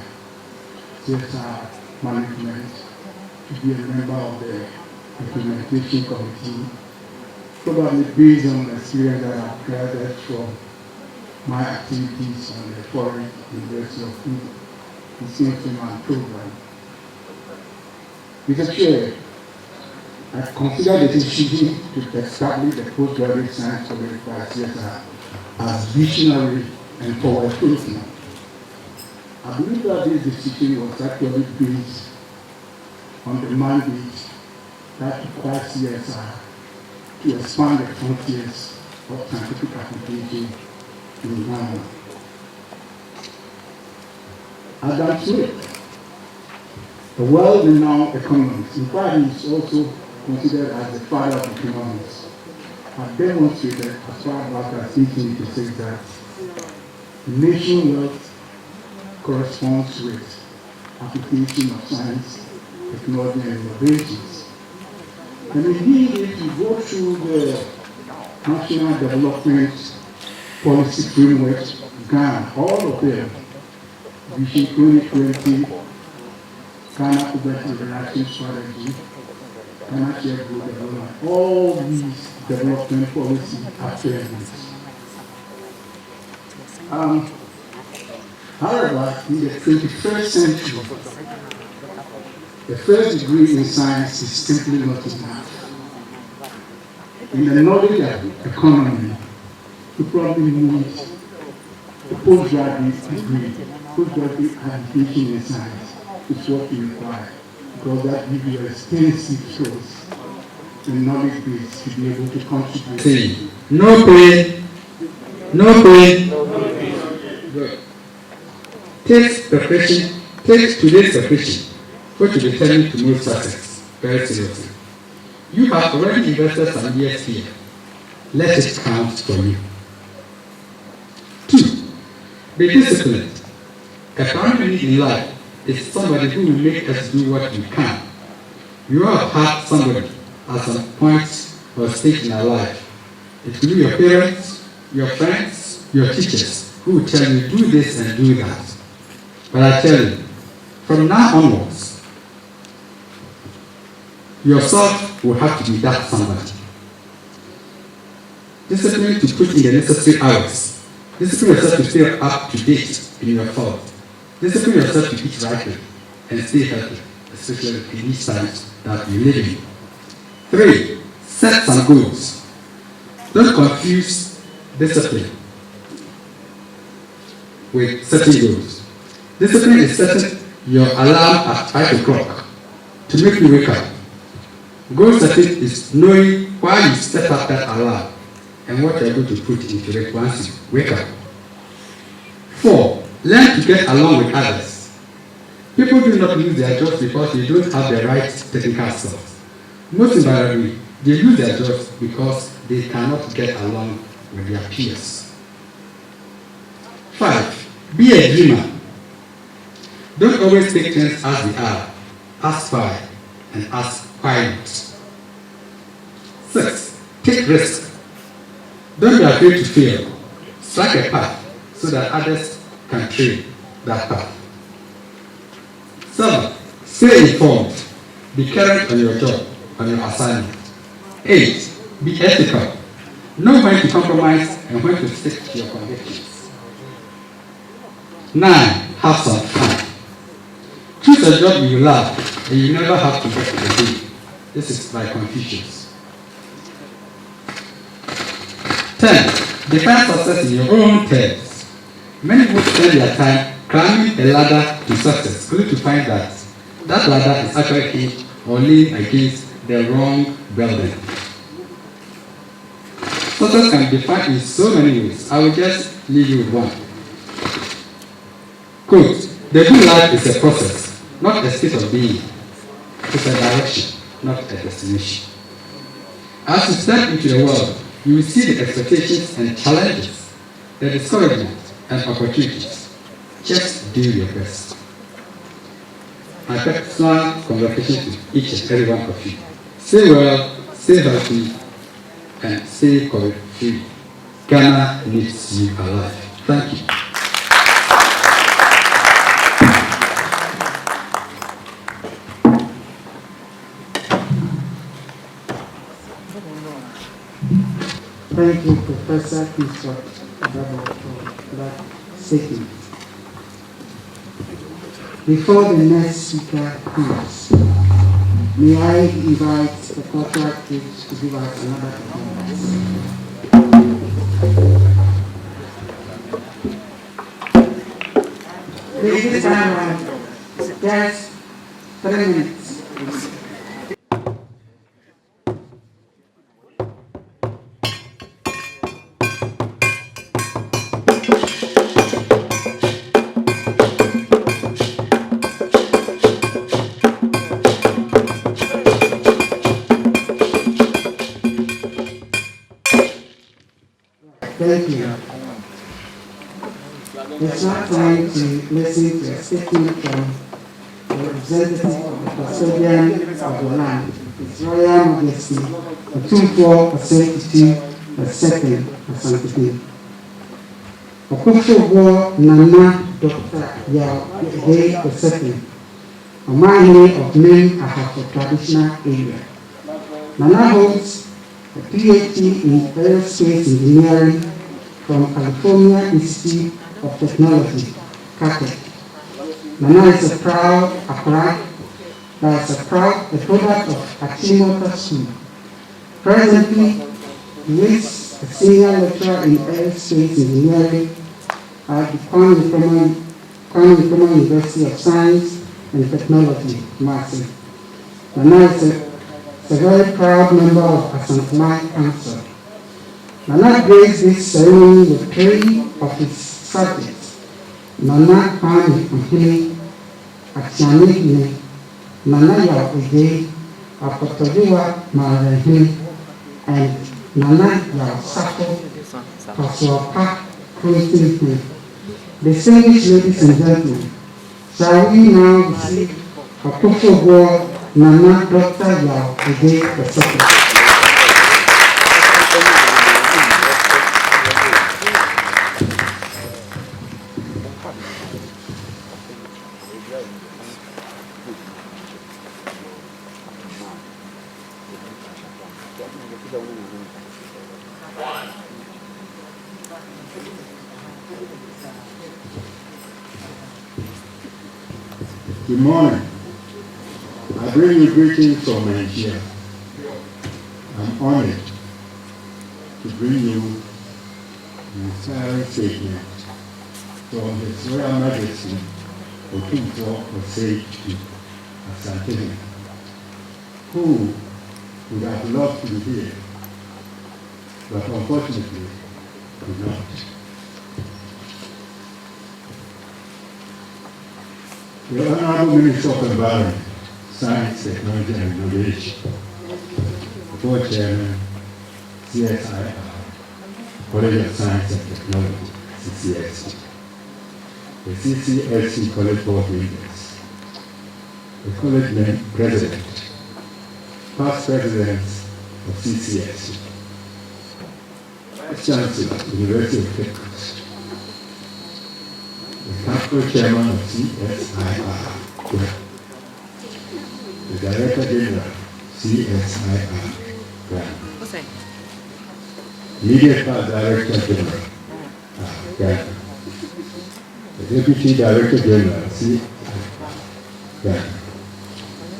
CSR management to be a member of the implementation committee, probably based on the experience that I've gathered from my activities on the Foreign University of the Central program. Mr. Chair, I consider the decision to establish the postgraduate science college by CSR as visionary and forward-thinking. I believe that this decision was actually based on the mandate that requires CSR to expand the frontiers of scientific application in Ghana. Adam Smith, a well-renowned economist, in fact, he is also considered as the father of economics, has demonstrated as far back as 1886 that nation wealth corresponds with application of science, technology, and innovations. And indeed, if you go through the National Development Policy Framework, Ghana, all of them, Vision 2020, Ghana Poverty Reduction Strategy, Ghana Shared Growth Development, all these development policy affirmations. However, in the 21st century, the first degree in science is simply not enough. In the knowledge economy, you probably need a postgraduate degree, postgraduate education in science is what you require, because that gives you extensive skills and knowledge base to be able to contribute. Saying, no pain, no pain. Good. Take today's preparation, which will determine tomorrow's success, very seriously. You have already invested some years here. Let it count for you. 2. Be disciplined. A primary need in life is somebody who will make us do what we can. You all have had somebody at some point or stage in our life. It could be your parents, your friends, your teachers, who will tell you do this and do that. But I tell you, from now onwards, yourself will have to be that somebody. Discipline to put in the necessary hours. Discipline yourself to stay up to date in your thought. Discipline yourself to eat rightly and stay healthy, especially in these times that we live in. 3. Set some goals. Don't confuse discipline with setting goals. Discipline is setting your alarm at 5 o'clock to make you wake up. Goal setting is knowing why you set up that alarm and what you are going to put into it once you wake up. 4. Learn to get along with others. People do not lose their jobs because they don't have the right technical skills. Most invariably, they lose their jobs because they cannot get along with their peers. 5. Be a dreamer. Don't always take things as they are. Aspire and ask quiet. 6. Take risks. Don't be afraid to fail. Strike a path so that others can trade that path. 7. Stay informed. Be current on your job, on your assignment. 8. Be ethical. Know when to compromise and when to stick to your convictions. 9. Have some fun. Choose Choose a job you love and you never have to work again. This is by Confucius. 10. Define success in your own terms. Many people spend their time climbing a ladder to success, only to find that that ladder is actually hinged or leaning against the wrong building. Success can be defined in so many ways. I will just leave you with one. Quote, the good life is a process, not a state of being. It's a direction, not a destination. As you step into the world, you will see the expectations and challenges, the discouragement and opportunities. Just do your best. My personal congratulations to each and every one of you. Stay well, stay healthy, and stay COVID-free. Ghana needs you alive. Thank you. Thank you, Professor Kiswa, for that statement. Before the next speaker comes, may I invite the cultural kids to give us another performance. This time around, just 3 minutes. Thank you. It's not time to listen to a statement from the representative of the custodian of the land, His Royal Majesty, the 24/72 2nd Asante. Okofo Nana Dr. Yao Day II, a man of name Ahafo traditional area. Nana holds a PhD in aerospace engineering from California Institute of Technology, CATEC. Nana is a proud a product of Achimota School. Presently, he is a senior lecturer in aerospace engineering at the Kwame Nkrumah University of Science and Technology, Marseille. Nana is a very proud member of Asante Council. Nana graced this ceremony with 3 of his subjects: Nana Kwame Nhini, Atianehine, Nana Yao Ege, Apotojiwa Marahine, and Nana Yao Sako Pasuapa Kuntinhine. Distinguished ladies and gentlemen, shall we now receive Akufo Nana Dr. Yao Ege II. Good morning. I bring you greetings from Nigeria. I'm honored to bring you an inspiring statement from His Royal Majesty Otumfuo Osei Asante, who would have loved to be here, but unfortunately could not. The Honorable Minister of Environment, Science, Technology and Innovation, the Board Chairman, CSIR, College of Science and Technology, CCST, the CCST College Board Members, the College President, past Presidents of CCST, Vice Chancellor, University of Texas, the Council Chairman of CSIR, the Director General, CSIR, Media Director General, the Deputy Director General, CSIR, Ghana.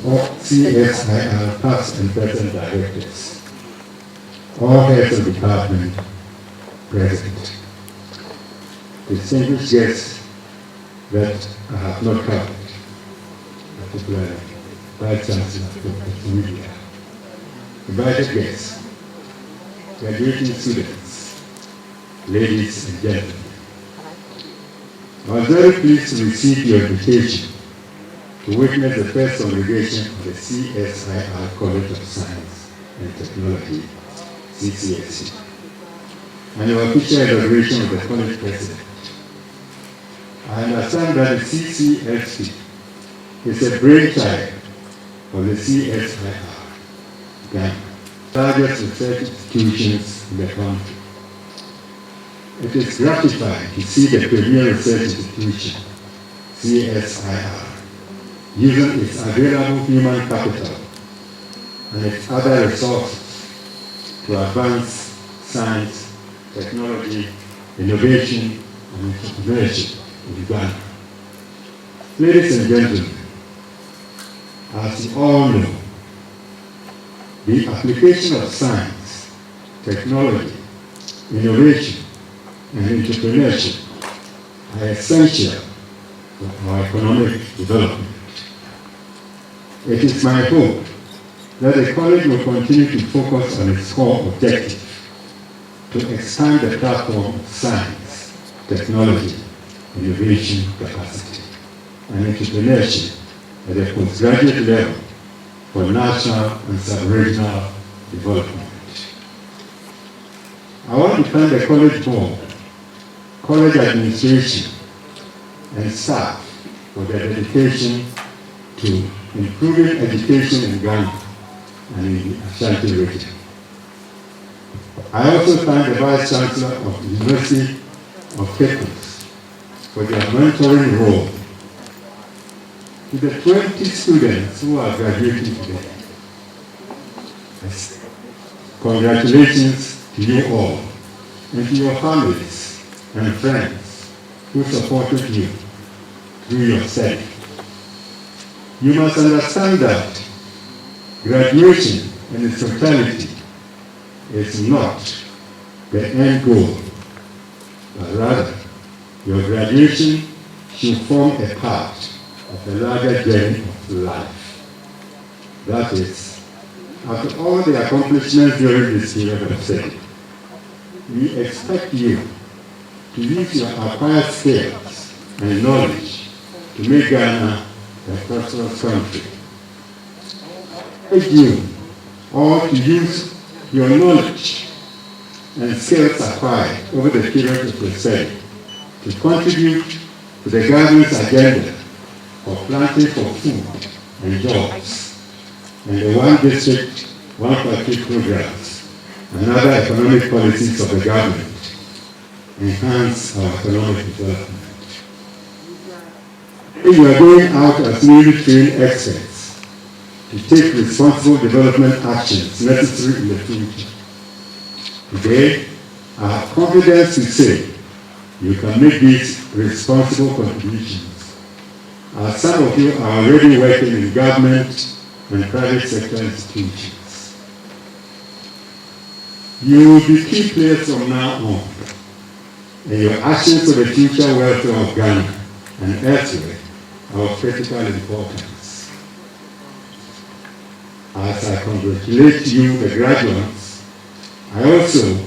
All CSIR past and present directors, all heads of department present, distinguished guests that I have not covered, particularly Vice Chancellor of Media, invited guests, graduating students, ladies and gentlemen. I was very pleased to receive your invitation to witness the first congregation of the CSIR College of Science and Technology, CCST, and your official inauguration of the college president. I understand that the CCST is a brainchild of the CSIR, Ghana, largest research institutions in the country. It is gratifying to see the premier research institution, CSIR, using its available human capital and its other resources to advance science, technology, innovation, and entrepreneurship in Ghana. Ladies and gentlemen, as you all know, the application of science, technology, innovation, and entrepreneurship are essential for our economic development. It is my hope that the college will continue to focus on its core objective to expand the platform of science, technology, innovation capacity, and entrepreneurship at the postgraduate level for national and sub-regional development. I want to thank the college board, college administration, and staff for their dedication to improving education in Ghana and in the Ashanti region. I also thank the Vice Chancellor of the University of Cape for their mentoring role. To the 20 students who are graduating today, congratulations to you all and to your families and friends who supported you through your study. You must understand that graduation in its totality is not the end goal, but rather your graduation should form a part of a larger journey of life. That is, after all the accomplishments during this period of study, we expect you to use your acquired skills and knowledge to make Ghana a prosperous country. I urge you all to use your knowledge and skills acquired over the period of your study to contribute to the government's agenda for planting for food and jobs, and the One District, One Factory programs, and other economic policies of the government enhance our economic development. If you are going out as newly trained experts to take responsible development actions necessary in the future, today I have confidence to say you can make these responsible contributions, as some of you are already working in government and private sector institutions. You will be key players from now on, and your actions for the future welfare of Ghana and elsewhere are of critical importance. As I congratulate you, the graduates, I also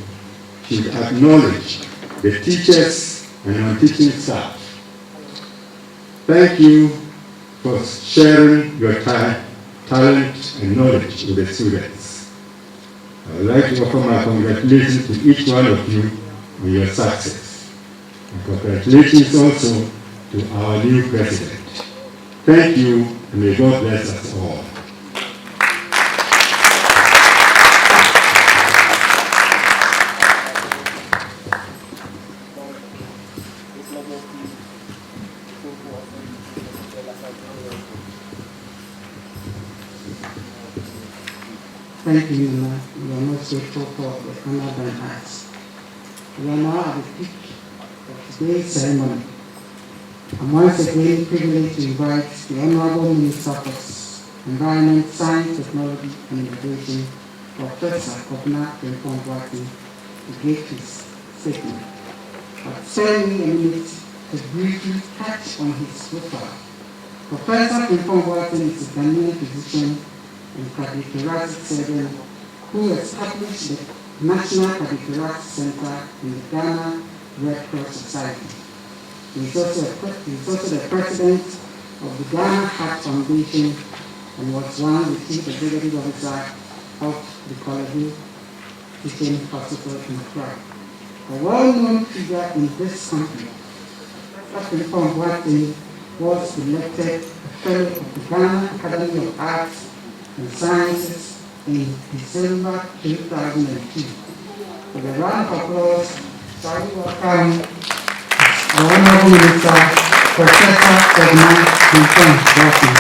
should acknowledge the teachers and non-teaching staff. Thank you for sharing your time, talent, and knowledge with the students. I would like to offer my congratulations to each one of you on your success. And congratulations also to our new president. Thank you, and may God bless us all. Thank you, Nana. You are most grateful for the honor done us. We are now at the peak of today's ceremony. I'm once again privileged to invite the Honorable Minister for Environment, Science, Technology and Innovation, Professor Kwabena Frimpong-Boateng, to give his statement. But spare me a minute to briefly touch on his profile. Professor Frimpong-Boateng is a Ghanaian physician and cardiothoracic surgeon who established the National Cardiothoracic Center in the Ghana Red Cross Society. He is also the president of the Ghana Heart Foundation and was one of the chief executive officer of the Colorado Teaching Hospital in Accra. A well-known figure in this country, Dr. Frimpong-Boateng was elected a fellow of the Ghana Academy of Arts and Sciences in December 2002. For the round of applause, shall we welcome our Honorable Minister, Professor Kwabena Frimpong-Boateng.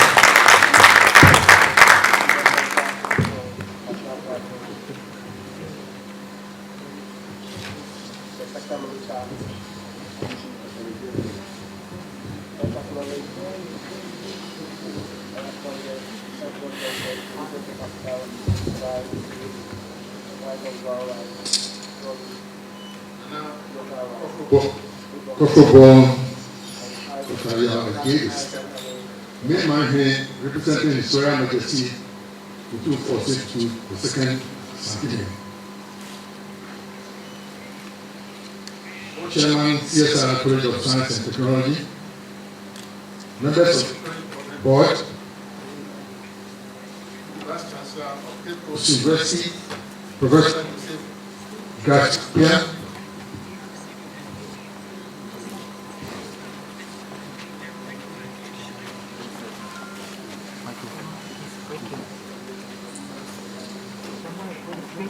Made my hand representing His Royal Majesty to forces to the second Saturday. Chairman, CSR College of Science and Technology, members of the board, Vice Chancellor of Cape Coast University, Professor Garcia,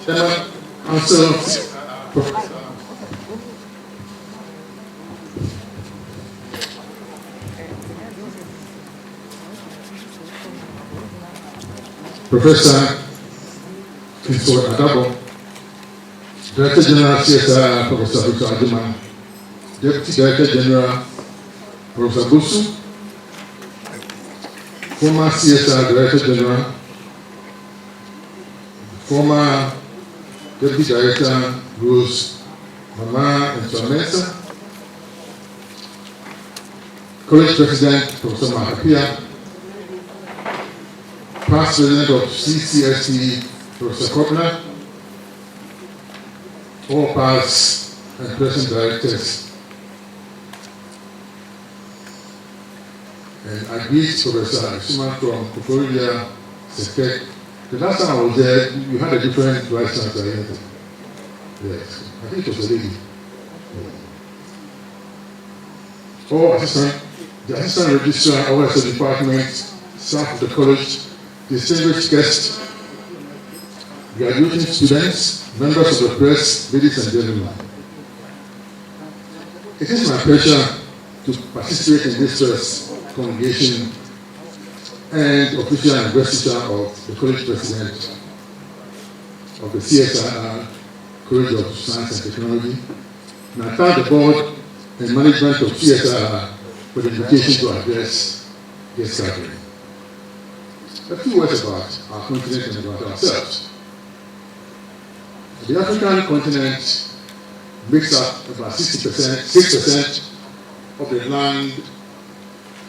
Chairman, Council, Professor Kinsor Adabo, Director General CSR Professor Victor Adjuma, Deputy Director General Professor Busu, former CSR Director General, former Deputy Director Rose Mama and Sonesa, College President Professor Mahapia, past President of CCST Professor Kwabena, all past and present directors, and I greet Professor Suman from Kokoria Sekek. The last time I was there, you had a different vice chancellor. Yes, I think it was a lady. All assistant, the assistant registrar, OSL department, staff of the college, distinguished guests, graduating students, members of the press, ladies and gentlemen. It is my pleasure to participate in this first congregation and official investiture of the college president of the CSIR College of Science and Technology. And I thank the board and management of CSIR for the invitation to address this gathering. A few words about our continent and about ourselves. The African continent makes up about 6% of the land,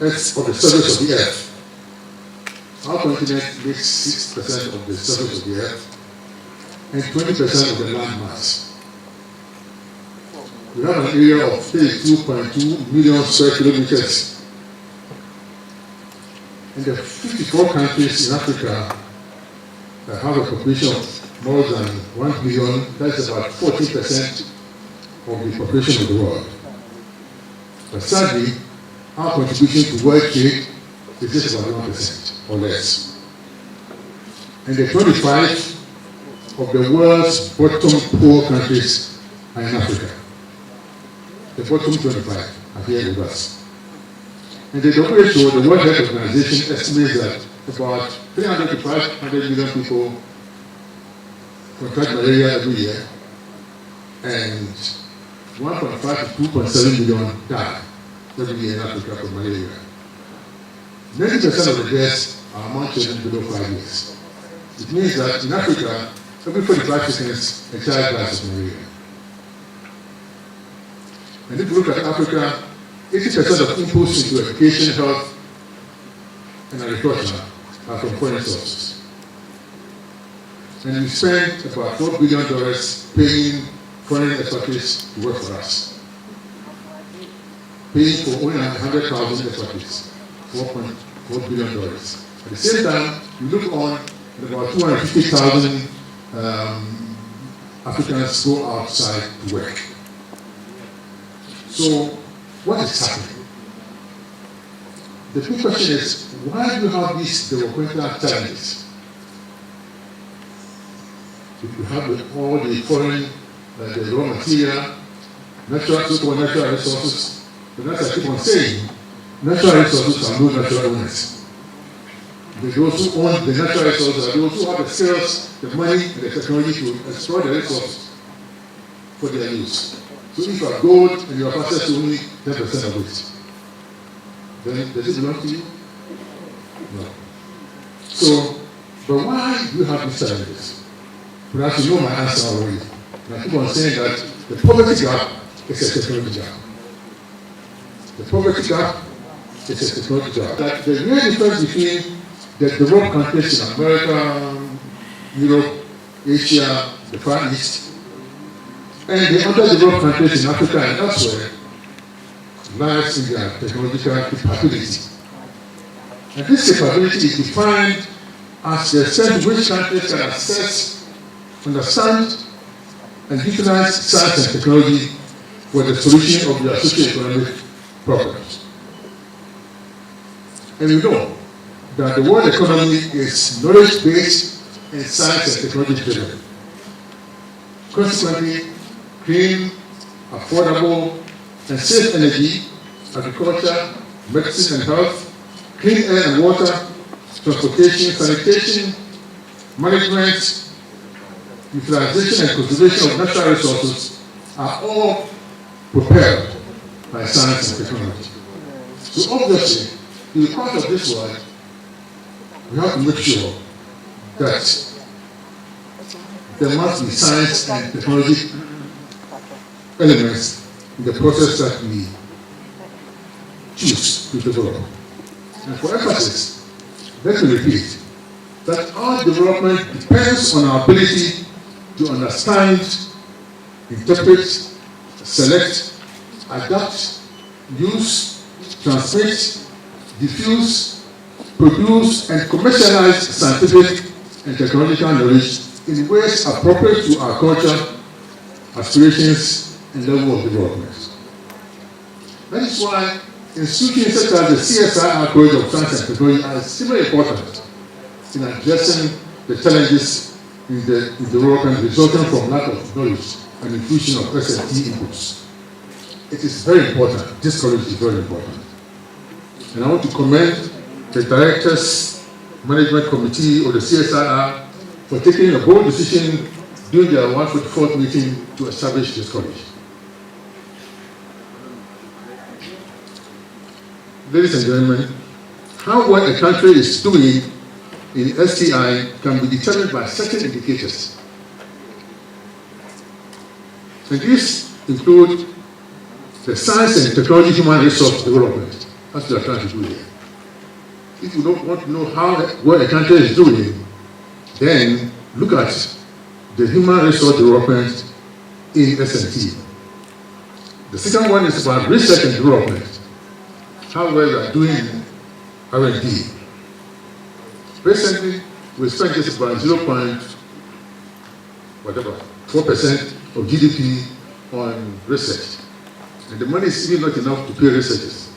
of the surface of the earth. Our continent makes 6% of the surface of the earth and 20% of the land mass. We have an area of 32.2 million square kilometers. And the 54 countries in Africa that have a population of more than 1 billion, that's about 14% of the population of the world. But sadly, our contribution to world trade is just about 1% or less. And the 25 of the world's bottom poor countries are in Africa. The bottom 25 are here with us. And the WHO, the World Health Organization, estimates that about 300 to 500 million people contract malaria every year, and 1.5 to 2.7 million die. every year in Africa for malaria. 90% of the deaths are among children below 5 years. It means that in Africa, every 45 seconds, a child dies of malaria. And if you look at Africa, 80% of inputs into education, health, and agriculture are from foreign sources. And we spend about $4 billion paying foreign expatriates to work for us. Paying for only 100,000 expatriates, $4.4 billion. At the same time, you look on, and about 250,000 Africans go outside to work. So, what is happening? The big question is, why do you have these developmental challenges? If you have all the foreign, the raw material, so-called natural resources, but as I keep on saying, natural resources are no natural owners. Those who own the natural resources are those who have the skills, the money, and the technology to exploit the resources for their use. So if you have gold and you have access to only 10% of it, then does it belong to you? No. So, but why do you have these challenges? Perhaps you know my answer already. And I keep on saying that the poverty gap is a technology gap. The poverty gap is a technology gap. That the real difference between the developed countries in America, Europe, Asia, the Far East, and the underdeveloped countries in Africa and elsewhere lies in their technological capability. And this capability is defined as the extent to which countries can access, understand, and utilize science and technology for the solution of their socio-economic problems. And we know that the world economy is knowledge-based and science and technology-driven. Consequently, clean, affordable, and safe energy, agriculture, medicine and health, clean air and water, transportation, sanitation, management, utilization and conservation of natural resources are all propelled by science and technology. So obviously, in the course of this work, we have to make sure that there must be science and technology elements in the process that we choose to develop. And for emphasis, let me repeat that our development depends on our ability to understand, interpret, select, adapt, use, transmit, diffuse, produce, and commercialize scientific and technological knowledge in ways appropriate to our culture, aspirations, and level of development. That is why institutions such as the CSIR College of Science and Technology are extremely important in addressing the challenges in the development resulting from lack of knowledge and infusion of SFT inputs. It is very important. This college is very important. And I want to commend the Directors Management Committee of the CSIR for taking a bold decision during their 144th meeting to establish this college. Ladies and gentlemen, how well a country is doing in STI can be determined by certain indicators. And these include the science and technology human resource development. That's what we are trying to do here. If you don't want to know how well a country is doing, then look at the human resource development in SNT. The second one is about research and development. How well we are doing in R&D. Recently, we spent just about 0.4% of GDP on research. And the money is even not enough to pay researchers.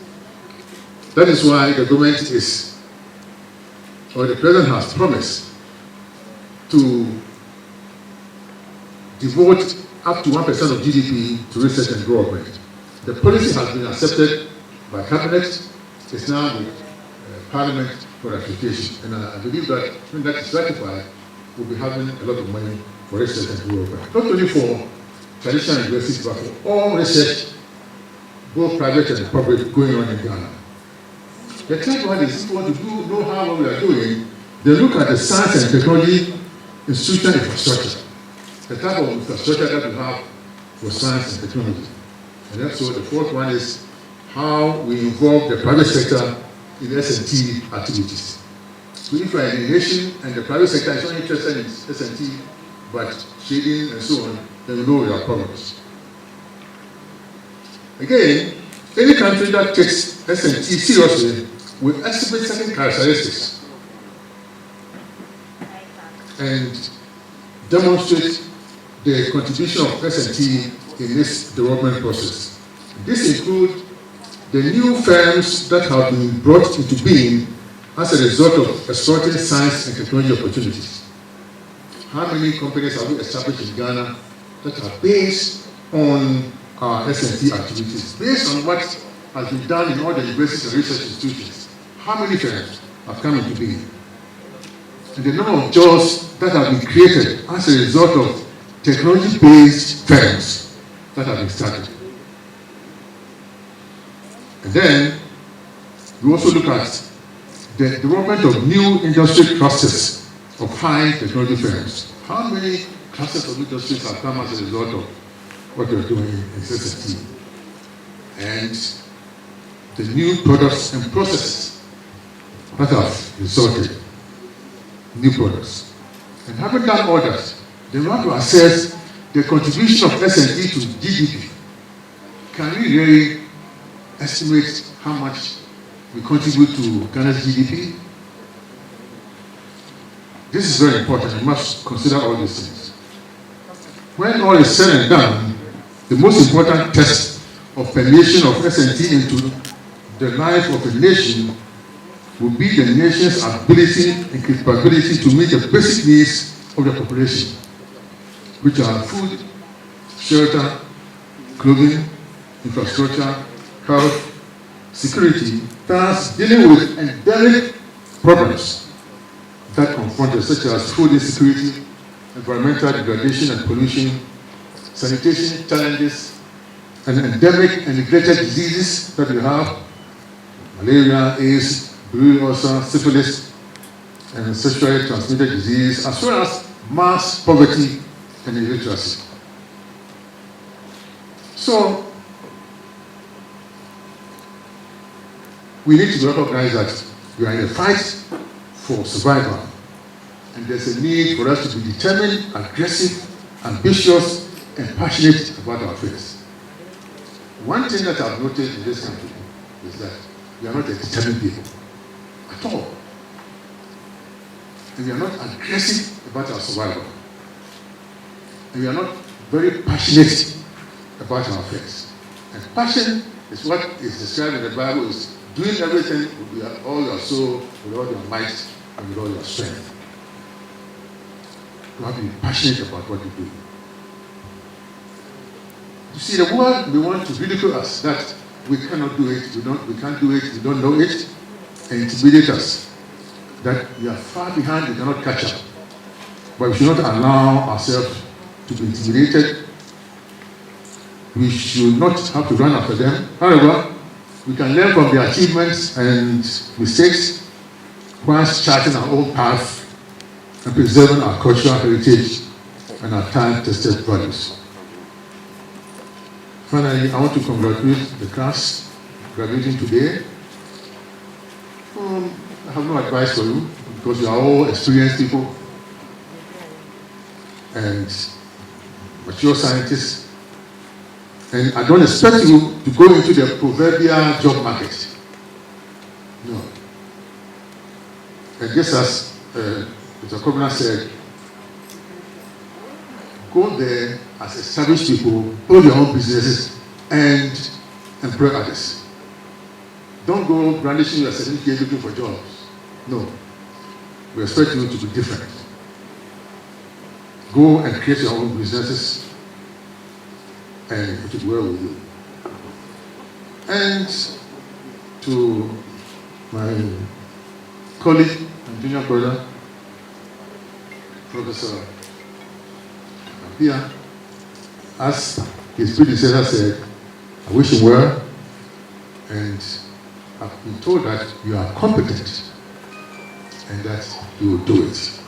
That is why the government is, or the president has promised to devote up to 1% of GDP to research and development. The policy has been accepted by cabinet. It's now with Parliament for ratification. And I believe that when that is ratified, we'll be having a lot of money for research and development. Not only for traditional universities, but for all research both private and public, going on in Ghana. The third one is, if you want to know how well we are doing, they look at the science and technology institutional infrastructure, the type of infrastructure that we have for science and technology. And then, so the fourth one is how we involve the private sector in S&T activities. So if you are in a nation and the private sector is not interested in S&T, but shading and so on, then you know we have problems. Again, any country that takes S&T seriously will exhibit certain characteristics and demonstrate the contribution of S&T in this development process. This includes the new firms that have been brought into being as a result of exploiting science and technology opportunities. How many companies have we established in Ghana that are based on our S&T activities, based on what has been done in all the universities and research institutions? How many firms have come into being? And the number of jobs that have been created as a result of technology-based firms that have been started. And then we also look at the development of new industry clusters of high technology firms. How many clusters of industries have come as a result of what we are doing in CCST? And the new products and processes that have resulted, new products. And having done all that, then we want to assess the contribution of S&T to GDP. Can we really estimate how much we contribute to Ghana's GDP? This is very important. We must consider all these things. When all is said and done, the most important test of permeation of S&T into the life of a nation will be the nation's ability and capability to meet the basic needs of the population, which are food, shelter, clothing, infrastructure, health, security, thus dealing with endemic problems that confront us, such as food insecurity, environmental degradation and pollution, sanitation challenges, and endemic and neglected diseases that we have, malaria, AIDS, blue ulcer, syphilis, and sexually transmitted disease, as well as mass poverty and illiteracy. So, we need to recognize that we are in a fight for survival, and there's a need for us to be determined, aggressive, ambitious, and passionate about our affairs. One thing that I've noticed in this country is that we are not a determined people at all. And we are not aggressive about our survival. And we are not very passionate about our affairs. And passion is what is described in the Bible as doing everything with all your soul, with all your might, and with all your strength. You have to be passionate about what you do. You see, the world, we want to ridicule us, that we cannot do it, we can't do it, we don't know it, and intimidate us, that we are far behind, we cannot catch up. But we should not allow ourselves to be intimidated. We should not have to run after them. However, we can learn from their achievements and mistakes whilst charting our own path and preserving our cultural heritage and our time-tested values. Finally, I want to congratulate the class graduating today. I have no advice for you because you are all experienced people and mature scientists. And I don't expect you to go into the proverbial job market. No. And just as Mr. Kovner said, go there as established people, own your own businesses, and employ others. Don't go brandishing your certificate looking for jobs. No. We expect you to be different. Go and create your own businesses, and it will well with you. And to my colleague and junior brother, Professor Apia, as his predecessor said, I wish him well, and I've been told that you are competent and that you will do it.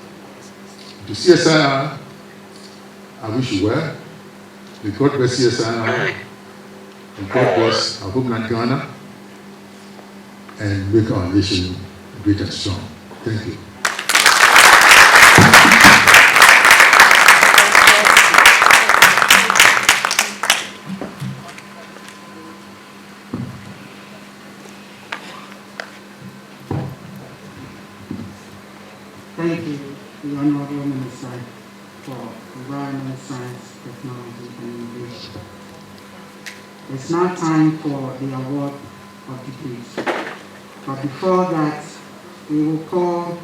To CSIR, I wish you well. May God bless CSIR, and God bless our homeland Ghana, and make our nation great and strong. Thank you. Thank you, the Honorable Minister for Environment, Science, Technology and Innovation. It's now time for the award of degrees. But before that, we will call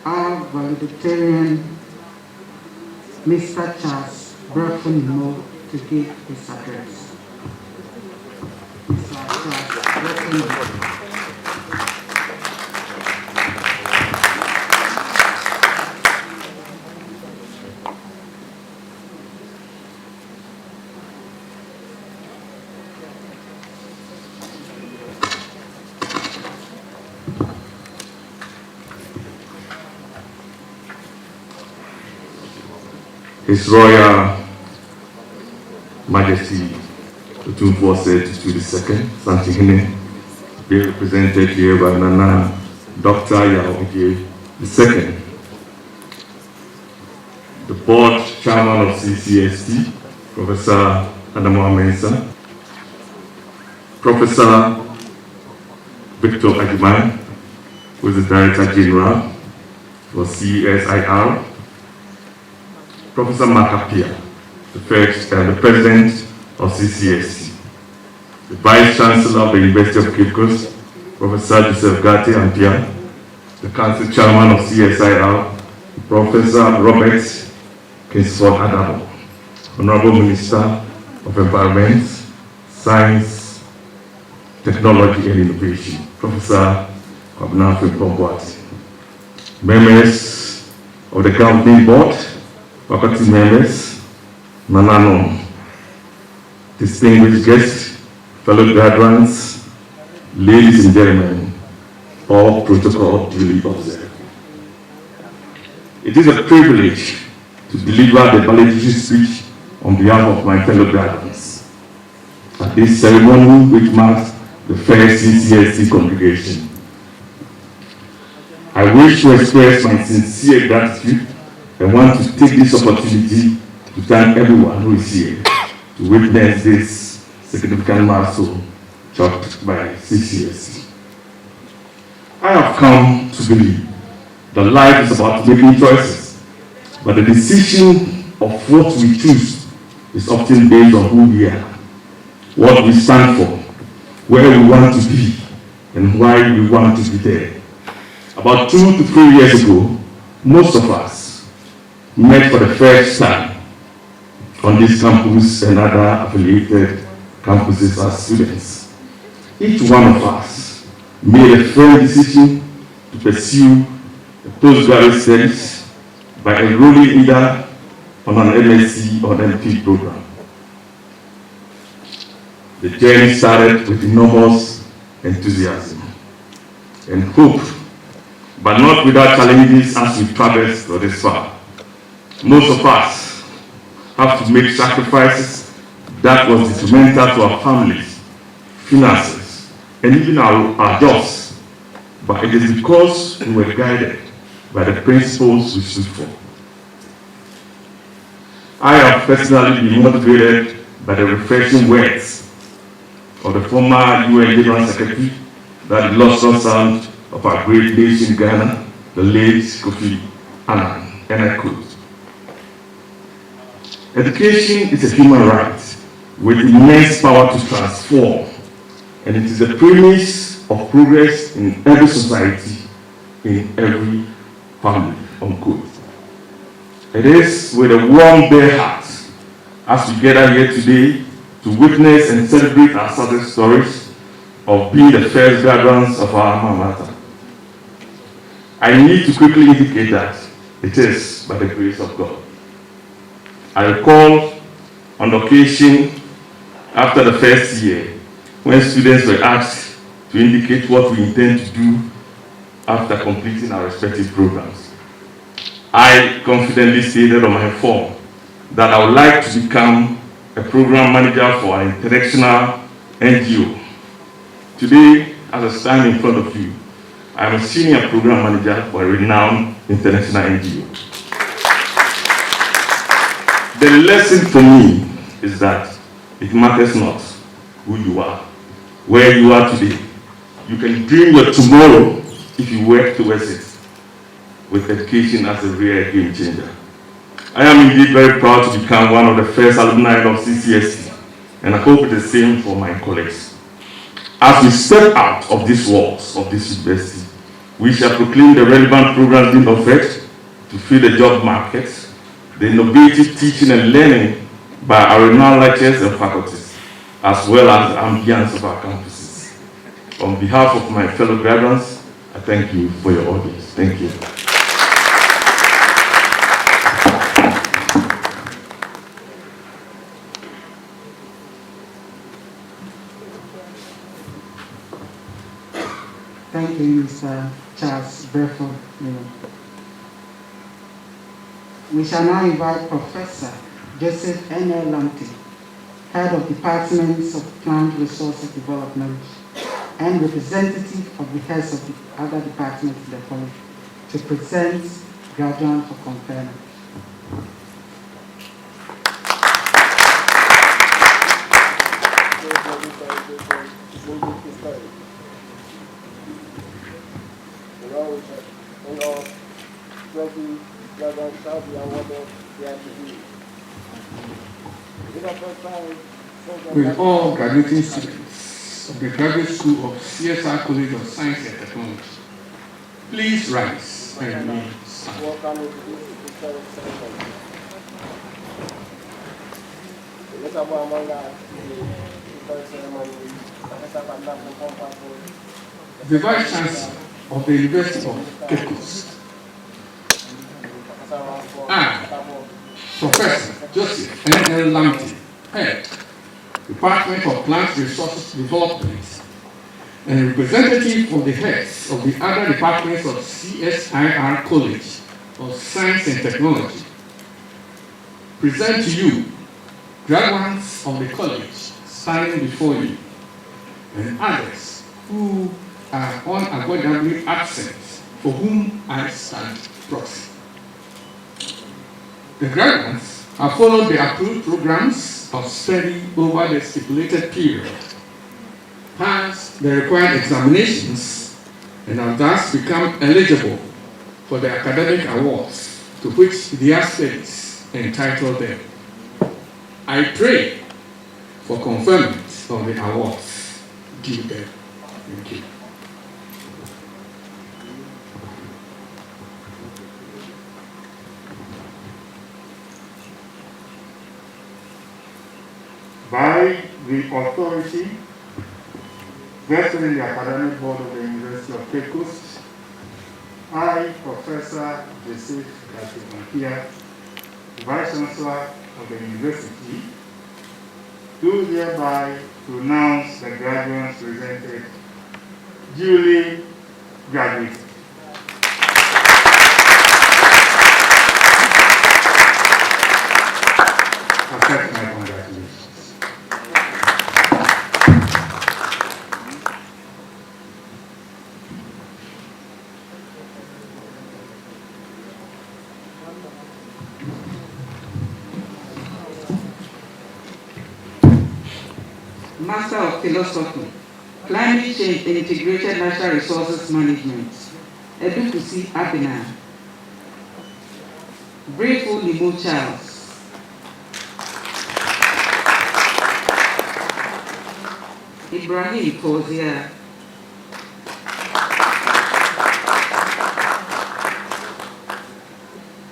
our valedictorian, Mr. Charles Burford, to give his address. Mr. Charles Burford. His Royal Majesty Otumfuo Tutu II, Santihine, being represented here by Nana Dr. Yao II, the Board Chairman of CCST, Professor Adamu Mensah, Professor Victor Ajiman, who is the Director General for CSIR, Professor Makapia, the President of CCST, the Vice Chancellor of the University of Cape Coast, Professor Joseph Gatti Ampia, the Council Chairman of CSIR, Professor Robert Kingsford Adamo, Honorable Minister of Environment, Science, Technology and Innovation, Professor Kwabena Frimpong-Boateng, members of the Governing Board, faculty members, Manano, distinguished guests, fellow graduates, ladies and gentlemen, all protocol duly observed. It is a privilege to deliver the valedictory speech on behalf of my fellow graduates at this ceremony which marks the first CCST congregation. I wish to express my sincere gratitude and want to take this opportunity to thank everyone who is here to witness this significant milestone chalked by CCST. I have come to believe that life is about making choices, but the decision of what we choose is often based on who we are, what we stand for, where we want to be, and why we want to be there. About 2 to 3 years ago, most of us met for the first time on this campus and other affiliated campuses as students. Each one of us made a firm decision to pursue the postgraduate studies by enrolling either on an MSc or MP program. The journey started with enormous enthusiasm and hope, but not without challenges as we traversed this far. Most of us have to make sacrifices that was detrimental to our families, finances, and even our jobs. But it is because we were guided by the principles we stood for. I have personally been motivated by the refreshing words of the former UN General Secretary that lost the sound of our great nation Ghana, the late Kofi Annan, and I quote, "Education is a human right with immense power to transform, and it is the premise of progress in every society, in every family," unquote. It is with a warm, bare heart as we gather here today to witness and celebrate our success stories of being the first graduates of our alma mater. I need to quickly indicate that it is by the grace of God. I recall on the occasion After the first year, when students were asked to indicate what we intend to do after completing our respective programs, I confidently stated on my form that I would like to become a program manager for an international NGO. Today, as I stand in front of you, I am a senior program manager for a renowned international NGO. The lesson for me is that it matters not who you are, where you are today. You can dream your tomorrow if you work towards it, with education as a real game changer. I am indeed very proud to become one of the first alumni of CCST, and I hope the same for my colleagues. As we step out of these walls of this university, we shall proclaim the relevant programs being offered to fill the job market, the innovative teaching and learning by our renowned lecturers and faculties, as well as the ambience of our campuses. On behalf of my fellow graduates, I thank you for your audience. Thank you. Thank you, Mr. Charles Breford. We shall now invite Professor Joseph N.L. Lamptey, Head of Departments of Plant Resources Development and representative of the heads of the other departments in the college, to present graduates for conferment. With all graduating students of the Graduate School of CSR College of Science and Technology, please rise and remain standing. Welcome to this historic ceremony. The letter among us is the historic ceremony. The Vice Chancellor of the University of Cape Coast, and Professor Joseph N.L. Lamptey, Head, Department of Plant Resources Development, and representative of the heads of the other departments of CSIR College of Science and Technology, present to you graduates of the college standing before you, and others who are unavoidably absent, for whom I stand proxy. The graduates have followed the approved programs of study over the stipulated period, passed the required examinations, and have thus become eligible for the academic awards to which their studies entitle them. I pray for conferment of the awards due them. Thank you. By the authority vested in the Academic Board of the University of Cape Coast, I, Professor Joseph Lamptey, Vice Chancellor of the University, do hereby pronounce the graduates presented duly graduated. Accept my congratulations. Master of Philosophy, Climate Change and Integrated Natural Resources Management, Edukusi Abina, Grateful Limo Charles, Ibrahim Kozia,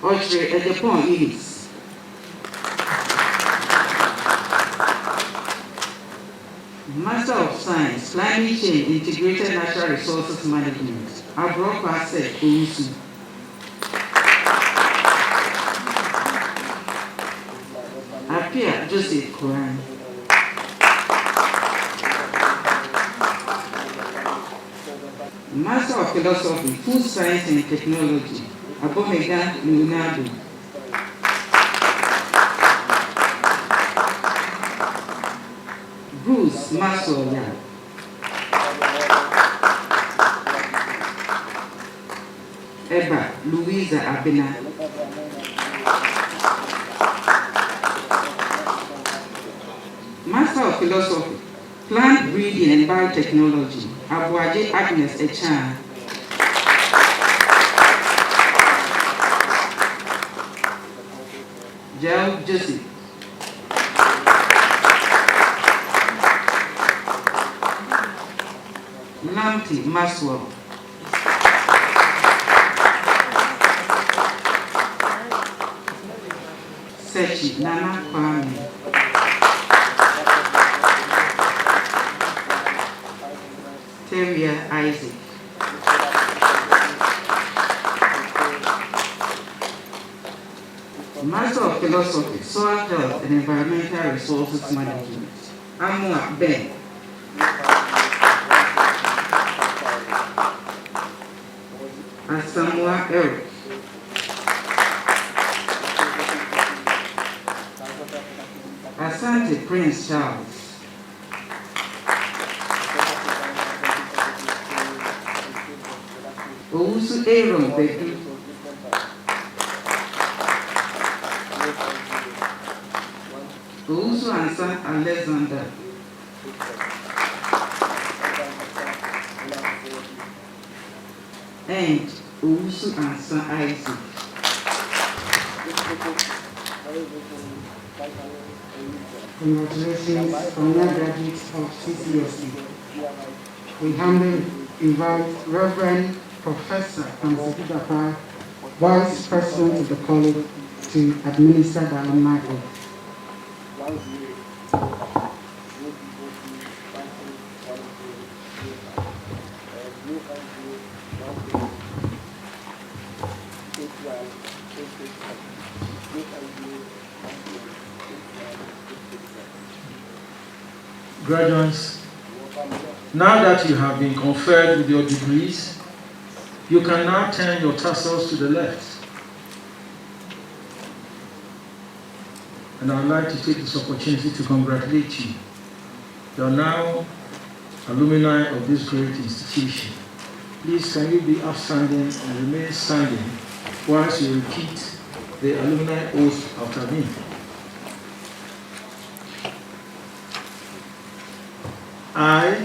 Ochre Edepon Ilis, Master of Science, Climate Change, Integrated Natural Resources Management, Abrokase Owusu. Apia Joseph Koran. Master of Philosophy, Food Science and Technology, Abomega Leonardo. Bruce Maxwell Young. Eba Louisa Abena. Master of Philosophy, Plant Breeding and Biotechnology, Abuaje Agnes Echan. Joe Joseph. Lamti Maxwell. Sechi Nana Kwame. Terrier Isaac. Master of Philosophy, Soil Health and Environmental Resources Management, Amua Ben. Asamoah Eric. Asante Prince Charles. Owusu Aaron Bedu. Owusu Ansan Alexander. And Owusu Ansan Isaac. Congratulations, honor graduates of CCST. We humbly invite Reverend Professor Kamsi Dapa, Vice President of the College, to administer the alumni oath. Graduates, now that you have been conferred with your degrees, you can now turn your tassels to the left. And I would like to take this opportunity to congratulate you. You are now alumni of this great institution. Please, can you be upstanding and remain standing whilst you repeat the alumni oath after me. I,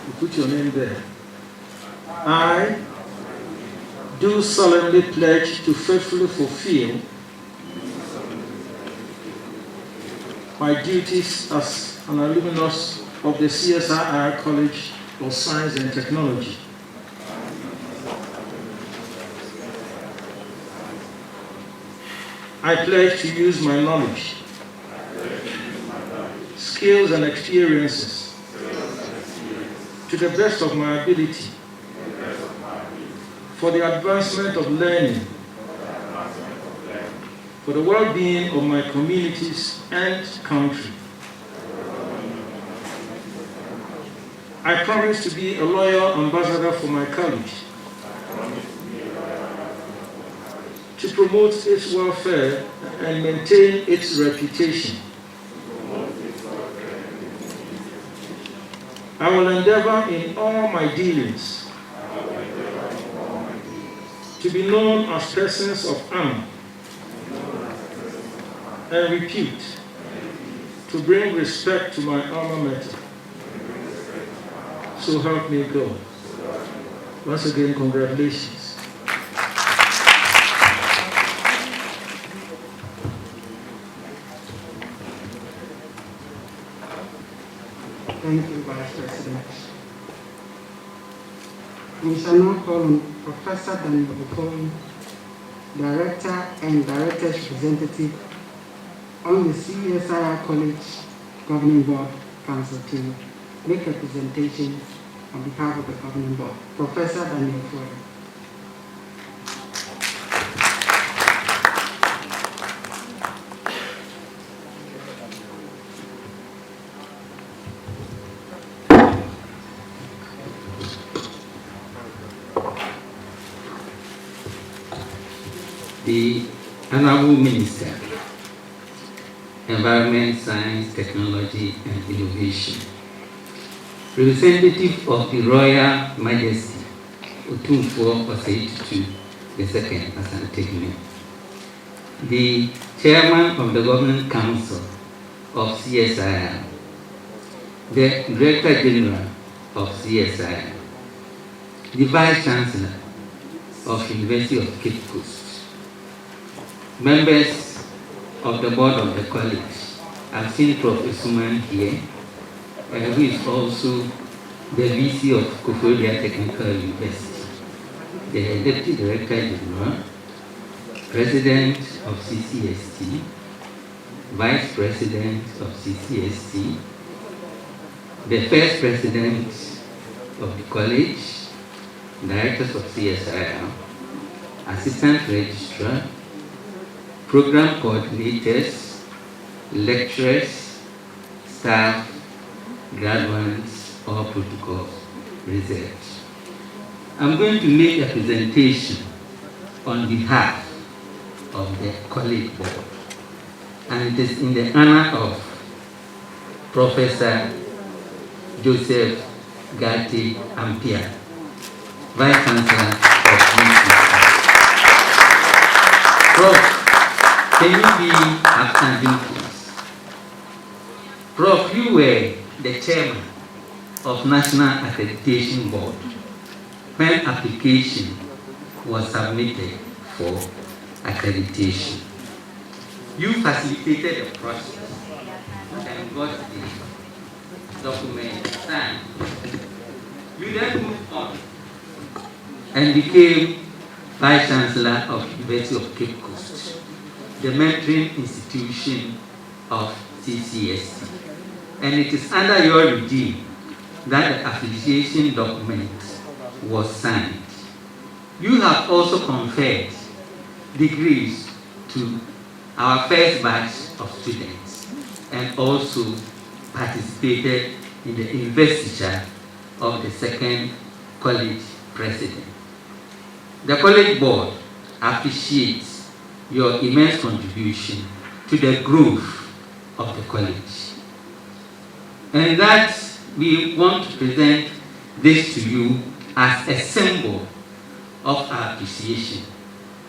you put your name there. I do solemnly pledge to faithfully fulfill my duties as an alumnus of the CSIR College of Science and Technology. I pledge to use my knowledge, skills and experiences to the best of my ability for the advancement of learning, for the well-being of my communities and country. I promise to be a loyal ambassador for my college, to promote its welfare and maintain its reputation. I will endeavor in all my dealings to be known as persons of honor and repute, to bring respect to my alma mater. So help me God. Once again, congratulations. Thank you, Vice President. We shall now call on Professor Daniel Bukori, Director and Director's Representative on the CSIR College Governing Board Council, to make a presentation on behalf of the Governing Board. Professor Daniel Bukori. the Honorable Minister, Environment, Science, Technology and Innovation, representative of the Royal Majesty, Otumfuo Osei II, Asante, the Chairman of the Governing Council of CSIR, the Director General of CSIR, the Vice Chancellor of University of Cape Coast, members of the board of the college. I've seen Professor Suman here, who is also the VC of Koforidua Technical University, the Deputy Director General, President of CCST, Vice President of CCST, the First President of the college, Directors of CSIR, Assistant Registrar, Program Coordinators, Lecturers, Staff, Graduates, all protocols reserved. I'm going to make a presentation on behalf of the college board, and it is in the honor of Professor Joseph Gatti Ampia, Vice Chancellor of UCC. Prof, can you be upstanding, please? Prof, you were the chairman of National Accreditation Board when application was submitted for accreditation. You facilitated the process and got the document signed. You then moved on and became Vice Chancellor of University of Cape Coast, the mentoring institution of CCST. And it is under your regime that the affiliation document was signed. You have also conferred degrees to our first batch of students and also participated in the investiture of the second college president. The college board appreciates your immense contribution to the growth of the college. And that we want to present this to you as a symbol of our appreciation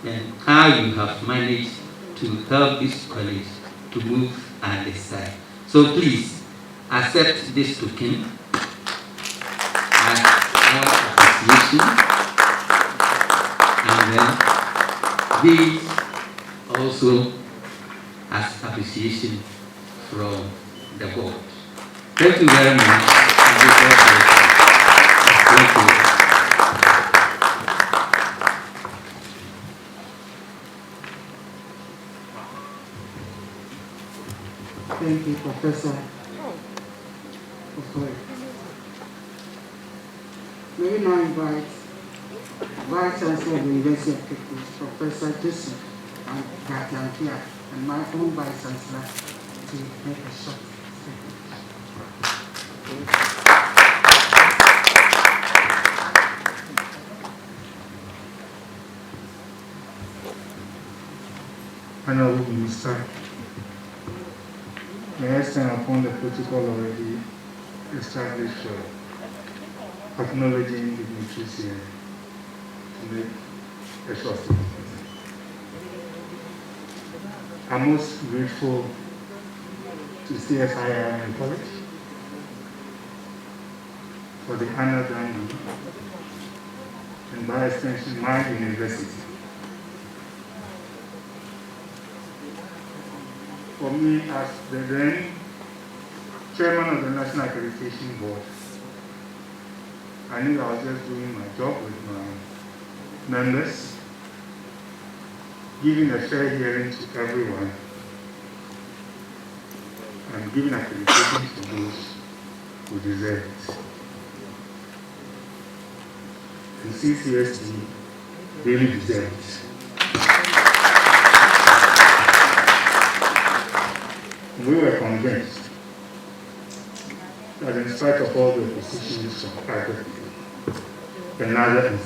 and how you have managed to help this college to move at this side. So please accept this token as our appreciation, and then these also as appreciation from the board. Thank you very much. Thank you. Thank you, Professor. May we now invite Vice Chancellor of the University of Cape Coast, Professor Joseph Gatti Ampia, and my own Vice Chancellor to make a short statement. Honorable Minister, may I stand upon the protocol already established for acknowledging dignitaries here to make a short statement. I'm most grateful to CSIR and College for the honor done me, and by extension my university. For me, as the then chairman of the National Accreditation Board, I knew I was just doing my job with my members, giving a fair hearing to everyone, and giving accreditation to those who deserve it. And CCST really deserves it. We were convinced that in spite of all the oppositions from private people, another